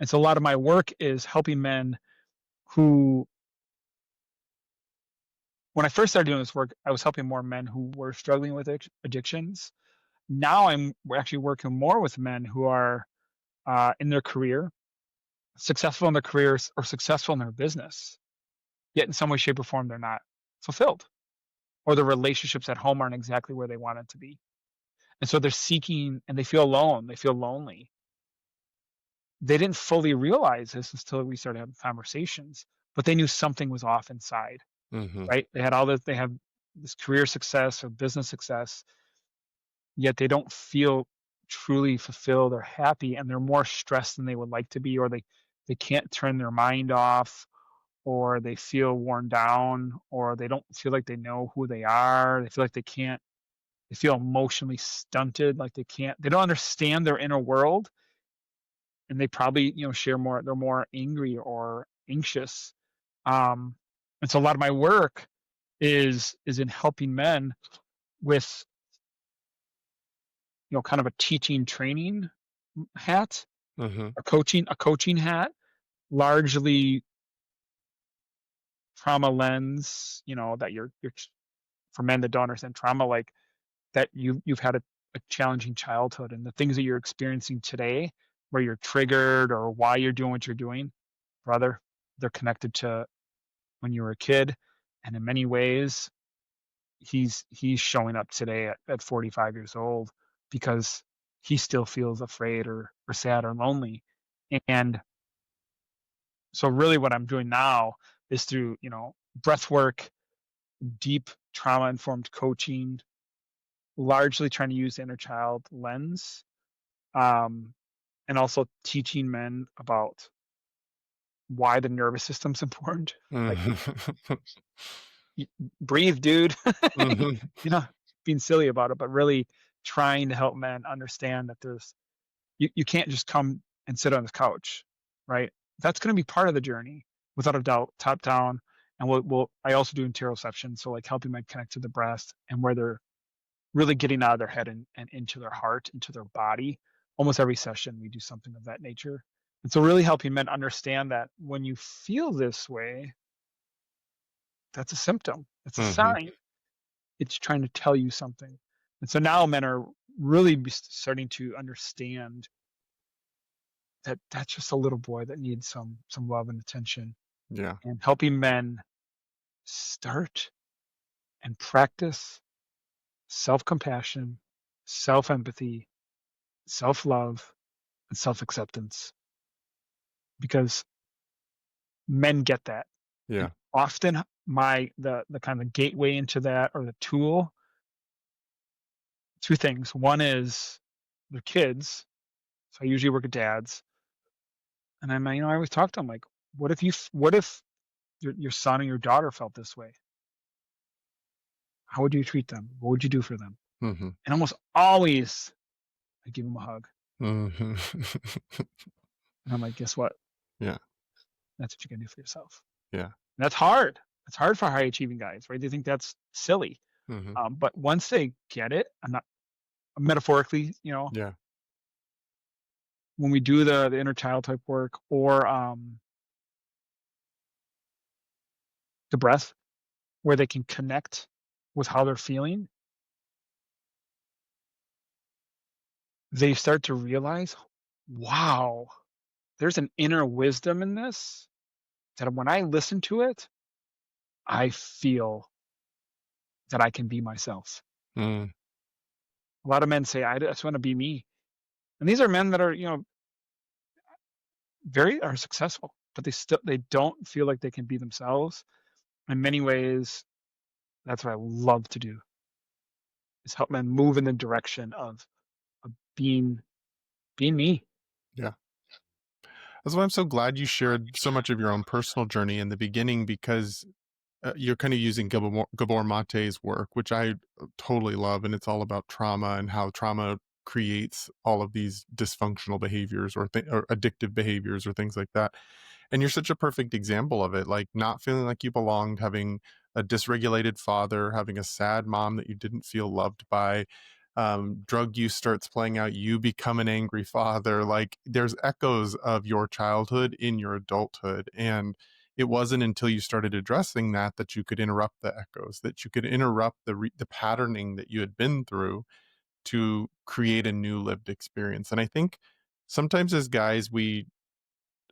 And so a lot of my work is helping men who, when I first started doing this work, I was helping more men who were struggling with addictions. Now we're actually working more with men who are in their career, successful in their careers or successful in their business, yet in some way, shape, or form, they're not fulfilled, or the relationships at home aren't exactly where they want it to be. And so they're seeking and they feel alone, they feel lonely. They didn't fully realize this until we started having conversations, but they knew something was off inside, Mm-hmm. right? They have this career success or business success, yet they don't feel truly fulfilled or happy, and they're more stressed than they would like to be, or they can't turn their mind off, or they feel worn down, or they don't feel like they know who they are. They feel like they feel emotionally stunted, like they don't understand their inner world. And they probably, they're more angry or anxious. Um, and so a lot of my work is in helping men with, kind of a teaching training hat, Mm-hmm. a coaching hat, largely trauma lens, that you're for men that don't understand trauma, like that you've had a challenging childhood, and the things that you're experiencing today where you're triggered or why you're doing what you're doing, brother, they're connected to when you were a kid. And in many ways, he's showing up today at 45 years old because he still feels afraid or sad or lonely. And so really what I'm doing now is through, breath work, deep trauma informed coaching, largely trying to use the inner child lens, um, and also teaching men about why the nervous system's important. Like, Mm-hmm. breathe, dude. Mm-hmm. you know, being silly about it, but really trying to help men understand that you can't just come and sit on the couch, right? That's going to be part of the journey, without a doubt, top down. And I also do interoception, so like helping men connect to the breast and where they're really getting out of their head and into their heart, into their body. Almost every session, we do something of that nature. And so, really helping men understand that when you feel this way, that's a symptom, it's a Mm-hmm. sign, it's trying to tell you something. And so now men are really starting to understand that that's just a little boy that needs some love and attention, Yeah. and helping men start. and practice self-compassion, self-empathy, self-love, and self-acceptance, because men get that. And Yeah. often the kind of gateway into that, or the tool, two things. One is their kids. So I usually work at dads, and I always talk to them like, what if your son or your daughter felt this way? How would you treat them? What would you do for them? Mm-hmm. And almost always I give them a hug. Mm-hmm. And I'm like, guess what? Yeah. That's what you can do for yourself. Yeah. And that's hard. It's hard for high achieving guys, right? They think that's silly. Mm-hmm. But once they get it, I'm not metaphorically, Yeah. when we do the inner child type work, or the breath, where they can connect with how they're feeling, they start to realize, wow, there's an inner wisdom in this that when I listen to it, I feel that I can be myself. Mm. A lot of men say, I just want to be me. And these are men that are, very are successful, but they don't feel like they can be themselves. In many ways, that's what I love to do, is help men move in the direction of being me. Yeah. That's why I'm so glad you shared so much of your own personal journey in the beginning, because you're kind of using Gabor Mate's work, which I totally love. And it's all about trauma and how trauma creates all of these dysfunctional behaviors, or addictive behaviors, or things like that. And you're such a perfect example of it, like not feeling like you belonged, having a dysregulated father, having a sad mom that you didn't feel loved by. Drug use starts playing out, you become an angry father. Like there's echoes of your childhood in your adulthood. And it wasn't until you started addressing that you could interrupt the echoes, that you could interrupt the patterning that you had been through to create a new lived experience. And I think sometimes as guys,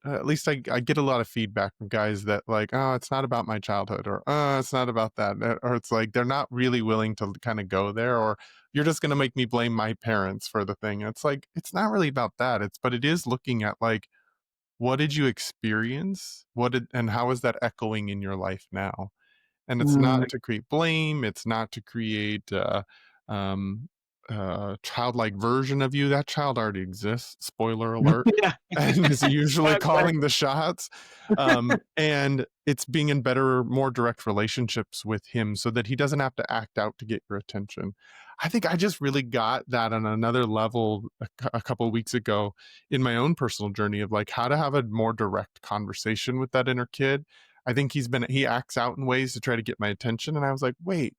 at least I get a lot of feedback from guys that like, oh, it's not about my childhood, or oh, it's not about that, or it's like they're not really willing to kind of go there, or you're just going to make me blame my parents for the thing. And it's like, it's not really about that. But it is looking at like, what did you experience? And how is that echoing in your life now? And it's Mm. not to create blame. It's not to create um, childlike version of you. That child already exists. Spoiler alert. Yeah. And is usually Sorry. calling the shots. And it's being in better, more direct relationships with him so that he doesn't have to act out to get your attention. I think I just really got that on another level a couple of weeks ago in my own personal journey of like how to have a more direct conversation with that inner kid. I think he acts out in ways to try to get my attention. And I was like, wait,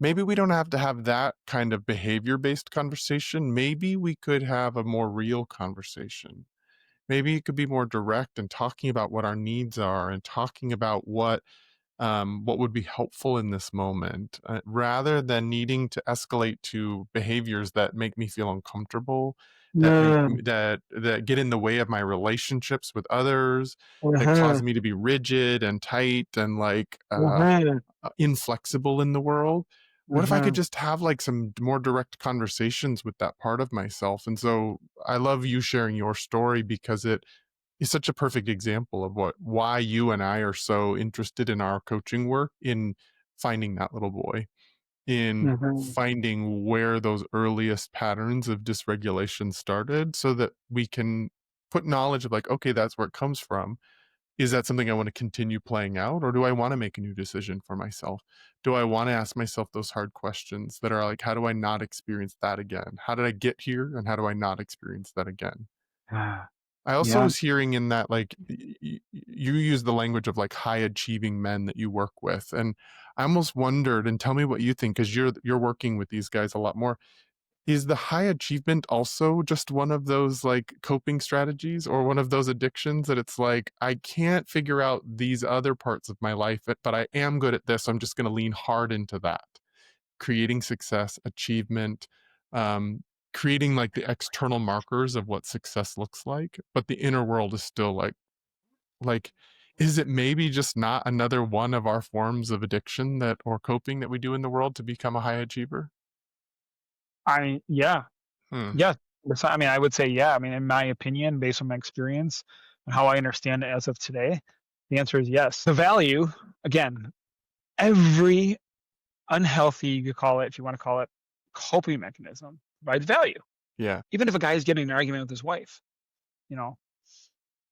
maybe we don't have to have that kind of behavior based conversation. Maybe we could have a more real conversation. Maybe it could be more direct and talking about what our needs are and talking about what would be helpful in this moment, rather than needing to escalate to behaviors that make me feel uncomfortable, Mm. that get in the way of my relationships with others, that Uh-huh. cause me to be rigid and tight and like Uh-huh. inflexible in the world. What if I could Uh-huh. just have like some more direct conversations with that part of myself? And so I love you sharing your story, because it is such a perfect example of why you and I are so interested in our coaching work, in finding that little boy, in Uh-huh. finding where those earliest patterns of dysregulation started, so that we can put knowledge of like, okay, that's where it comes from. Is that something I want to continue playing out, or do I want to make a new decision for myself? Do I want to ask myself those hard questions that are like, how do I not experience that again? How did I get here, and how do I not experience that again? Ah, I also yeah. was hearing in that, like, you use the language of like high achieving men that you work with. And I almost wondered, and tell me what you think, because you're working with these guys a lot more. Is the high achievement also just one of those like coping strategies, or one of those addictions that it's like, I can't figure out these other parts of my life, but I am good at this. So I'm just going to lean hard into that, creating success, achievement, um, creating like the external markers of what success looks like, but the inner world is still like Is it maybe just not another one of our forms of addiction that or coping that we do in the world to become a high achiever? Yeah, Hmm. yeah. I mean, I would say, yeah. I mean, in my opinion, based on my experience and how I understand it as of today, the answer is yes. The value, again, every unhealthy, you could call it, if you want to call it, coping mechanism provides value. Yeah. Even if a guy is getting in an argument with his wife, you know,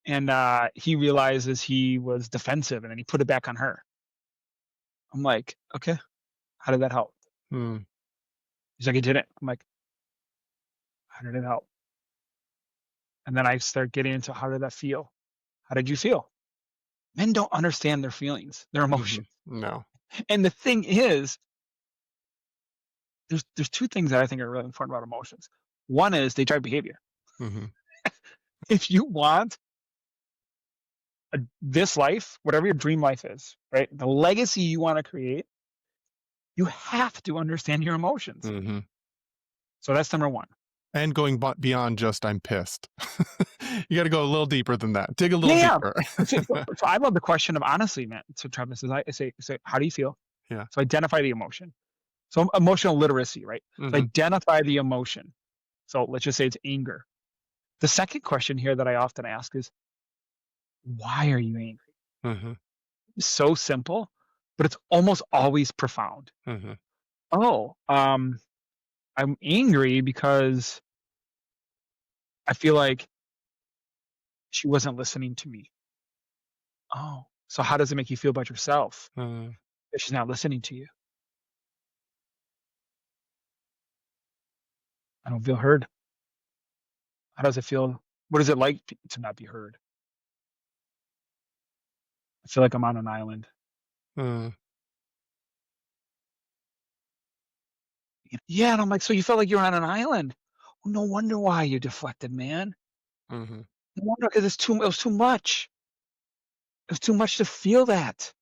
and he realizes he was defensive and then he put it back on her. I'm like, okay, how did that help? Hmm. He's like, it didn't. I'm like, how did it help? And then I start getting into how did that feel? How did you feel? Men don't understand their feelings, their Mhm. emotions. No. And the thing is, there's two things that I think are really important about emotions. One is they drive behavior. Mhm. If you want this life, whatever your dream life is, right? The legacy you want to create, you have to understand your emotions. Mhm. So that's number one. And going beyond just "I'm pissed." You gotta go a little deeper than that. Dig a little Yeah, yeah. deeper. So I love the question of honestly, man. So Travis says, I say, how do you feel? Yeah. So identify the emotion. So emotional literacy, right? So Mhm. identify the emotion. So let's just say it's anger. The second question here that I often ask is, why are you angry? Mhm. It's so simple, but it's almost always profound. Mhm. Oh, I'm angry because I feel like she wasn't listening to me. Oh, so how does it make you feel about yourself Mhm. if she's not listening to you? I don't feel heard. How does it feel? What is it like to not be heard? I feel like I'm on an island. Mhm. Yeah, and I'm like, so you felt like you were on an island? Well, no wonder why you deflected, man. Mhm. No wonder because it was too much. It was too much to feel that.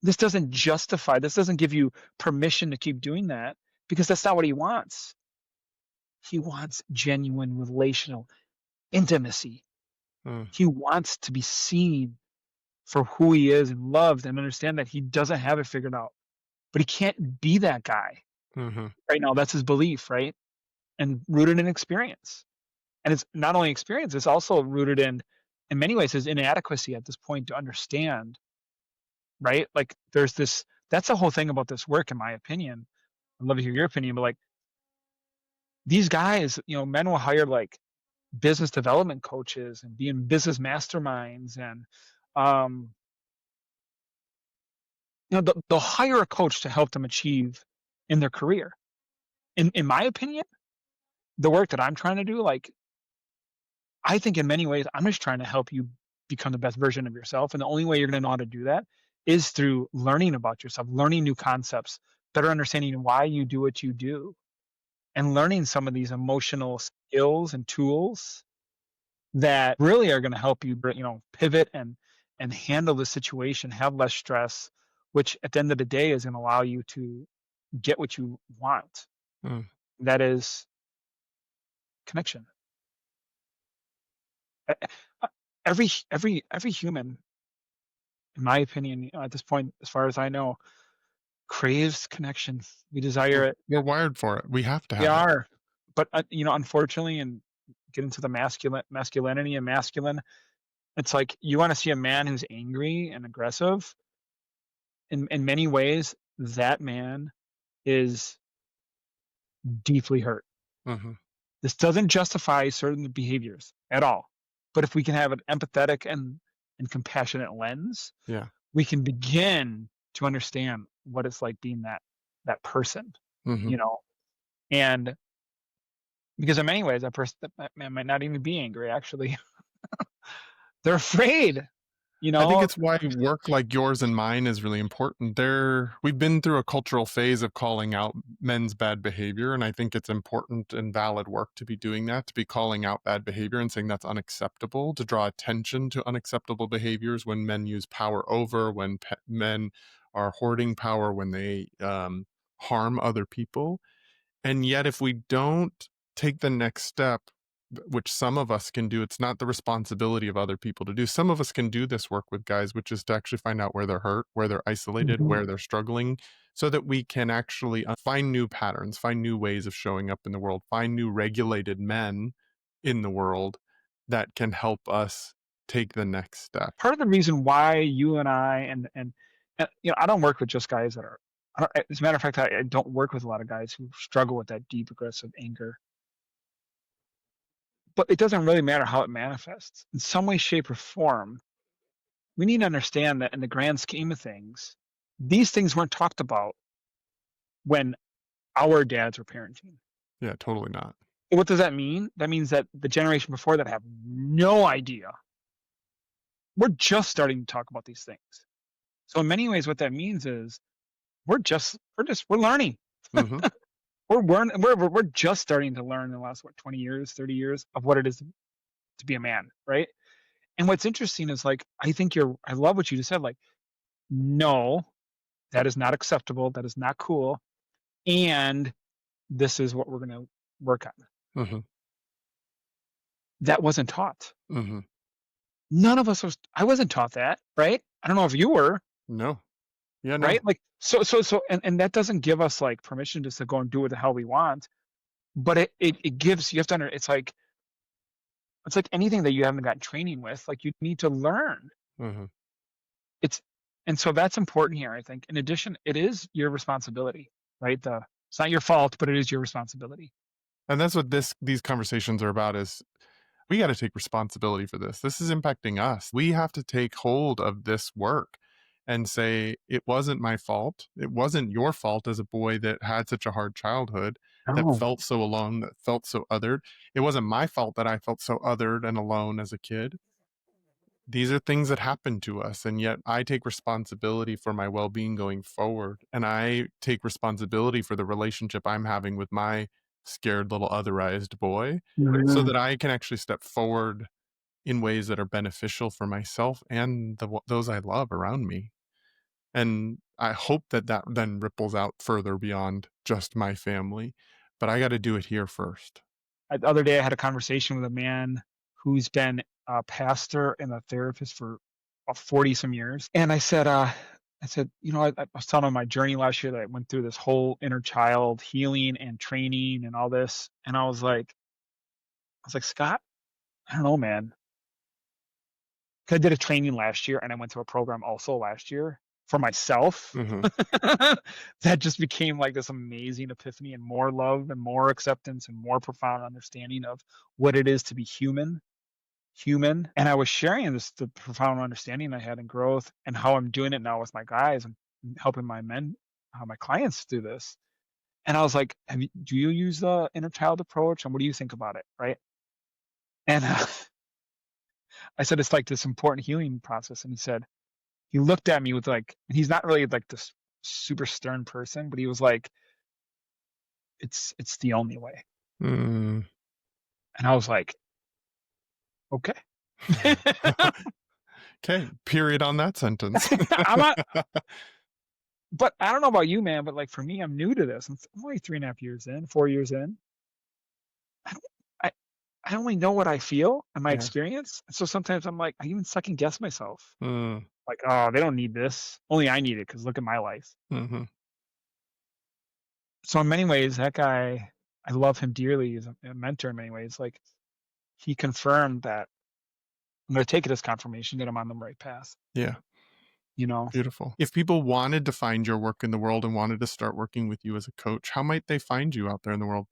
This doesn't give you permission to keep doing that because that's not what he wants. He wants genuine relational intimacy. Mhm. He wants to be seen for who he is and loved and understand that he doesn't have it figured out. But he can't be that guy Mhm. right now. That's his belief, right? And rooted in experience. And it's not only experience, it's also rooted in many ways, his inadequacy at this point to understand, right? Like there's this, that's the whole thing about this work, in my opinion. I'd love to hear your opinion, but like these guys, men will hire like business development coaches and be in business masterminds and, um, they'll hire a coach to help them achieve in their career. In my opinion, the work that I'm trying to do, like, I think in many ways, I'm just trying to help you become the best version of yourself. And the only way you're going to know how to do that is through learning about yourself, learning new concepts, better understanding why you do what you do, and learning some of these emotional skills and tools that really are going to help you, pivot and handle the situation, have less stress, which at the end of the day is going to allow you to get what you want. Mhm. That is connection. E- e- every human, in my opinion, at this point, as far as I know, craves connection. We desire it. We're wired for it. We have to We have it. are, but unfortunately, and get into the masculinity and masculine. It's like you want to see a man who's angry and aggressive. In many ways, that man is deeply hurt. Mhm. This doesn't justify certain behaviors at all. But if we can have an empathetic and compassionate lens, Yeah. we can begin to understand what it's like being that person, Mhm. you know. And because in many ways, that man might not even be angry. Actually, they're afraid. You I think know, it's why work like yours and mine is really important. We've been through a cultural phase of calling out men's bad behavior, and I think it's important and valid work to be doing that, to be calling out bad behavior and saying that's unacceptable, to draw attention to unacceptable behaviors when men use power over, when men are hoarding power, when they harm other people. And yet, if we don't take the next step which some of us can do. It's not the responsibility of other people to do. Some of us can do this work with guys, which is to actually find out where they're hurt, where they're isolated, Mhm. where they're struggling, so that we can actually find new patterns, find new ways of showing up in the world, find new regulated men in the world that can help us take the next step. Part of the reason why you and I and I don't work with just guys that are. As a matter of fact, I don't work with a lot of guys who struggle with that deep aggressive anger. But it doesn't really matter how it manifests. In some way, shape, or form, we need to understand that in the grand scheme of things, these things weren't talked about when our dads were parenting. Yeah, totally not. What does that mean? That means that the generation before that have no idea. We're just starting to talk about these things. So in many ways, what that means is we're learning. Hmm. We're just starting to learn in the last 20 years, 30 years of what it is to be a man, right? And what's interesting is like I love what you just said. Like, no, that is not acceptable. That is not cool. And this is what we're going to work on. Hmm. That wasn't taught. Hmm. None of us I wasn't taught that, right? I don't know if you were, No. Yeah, no. right? Like, and that doesn't give us like permission just to go and do what the hell we want. But it gives, you have to it's like anything that you haven't gotten training with, like you need to learn. Hmm. It's, and so that's important here, I think. In addition, it is your responsibility, right? It's not your fault, but it is your responsibility. And that's what these conversations are about, is we got to take responsibility for this. This is impacting us. We have to take hold of this work and say, it wasn't my fault. It wasn't your fault as a boy that had such a hard childhood, that No. felt so alone, that felt so othered. It wasn't my fault that I felt so othered and alone as a kid. These are things that happen to us. And yet I take responsibility for my well-being going forward. And I take responsibility for the relationship I'm having with my scared little otherized boy, so Mhm. that I can actually step forward in ways that are beneficial for myself and those I love around me. And I hope that that then ripples out further beyond just my family. But I got to do it here first. The other day, I had a conversation with a man who's been a pastor and a therapist for 40 some years. And I said, I was telling him my journey last year that I went through this whole inner child healing and training and all this. And I was like, Scott, I don't know, man. 'Cause I did a training last year and I went to a program also last year for myself. Hmm. That just became like this amazing epiphany and more love and more acceptance and more profound understanding of what it is to be human. And I was sharing the profound understanding I had in growth and how I'm doing it now with my guys and helping my clients do this. And I was like, do you use the inner child approach? And what do you think about it? Right. And I said, it's like this important healing process. And he looked at me with like, and he's not really like this super stern person, but he was like, it's the only way. Mm. And I was like, okay. Okay, period on that sentence. I'm not, but I don't know about you, man, but like for me, I'm new to this. I'm only 3.5 years in, 4 years in. I don't, I, I only know what I feel and my Yeah. experience. And so sometimes I'm like, I even second guess myself. Mm. Like, oh, they don't need this. Only I need it because look at my life. Hmm. So in many ways, that guy, I love him dearly. He's a mentor in many ways. Like he confirmed that I'm going to take it as confirmation that I'm on the right path. Yeah. You know, Beautiful. If people wanted to find your work in the world and wanted to start working with you as a coach, how might they find you out there in the world?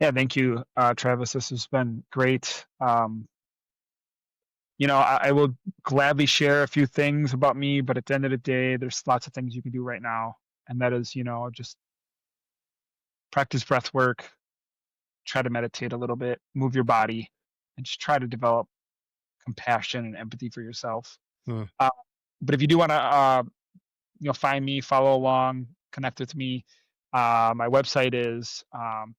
yeah. Thank you, Travis. This has been great. I will gladly share a few things about me, but at the end of the day, there's lots of things you can do right now, and that is, just practice breath work, try to meditate a little bit, move your body, and just try to develop compassion and empathy for yourself. Mm. Uh, but if you do want to, find me, follow along, connect with me. My website is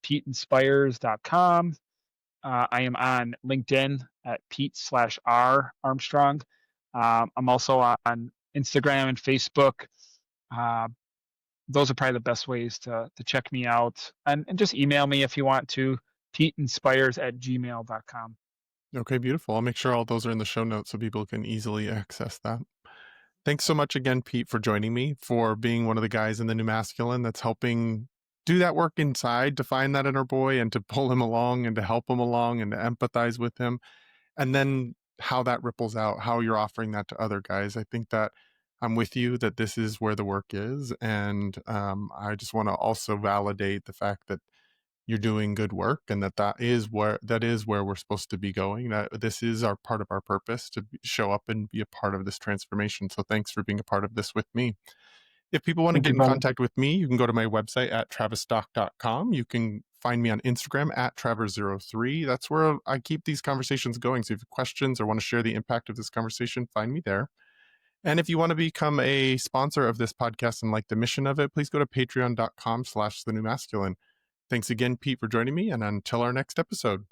PeteInspires.com. I am on LinkedIn at Pete/R Armstrong. I'm also on Instagram and Facebook. Uh, those are probably the best ways to check me out, and just email me if you want to. PeteInspires@gmail.com. Okay, beautiful. I'll make sure all those are in the show notes so people can easily access that. Thanks so much again, Pete, for joining me, for being one of the guys in the New Masculine that's helping do that work inside to find that inner boy and to pull him along and to help him along and to empathize with him. And then how that ripples out, how you're offering that to other guys. I think that I'm with you that this is where the work is. And I just want to also validate the fact that you're doing good work and that is where we're supposed to be going, that this is our part of our purpose to show up and be a part of this transformation. So thanks for being a part of this with me. If people want to Thank get you, in Brian. contact with me, you can go to my website at travisstock.com. You can find me on Instagram at Travers03. That's where I keep these conversations going. So if you have questions or want to share the impact of this conversation, find me there. And if you want to become a sponsor of this podcast and like the mission of it, please go to patreon.com/thenewmasculine. Thanks again, Pete, for joining me, and until our next episode.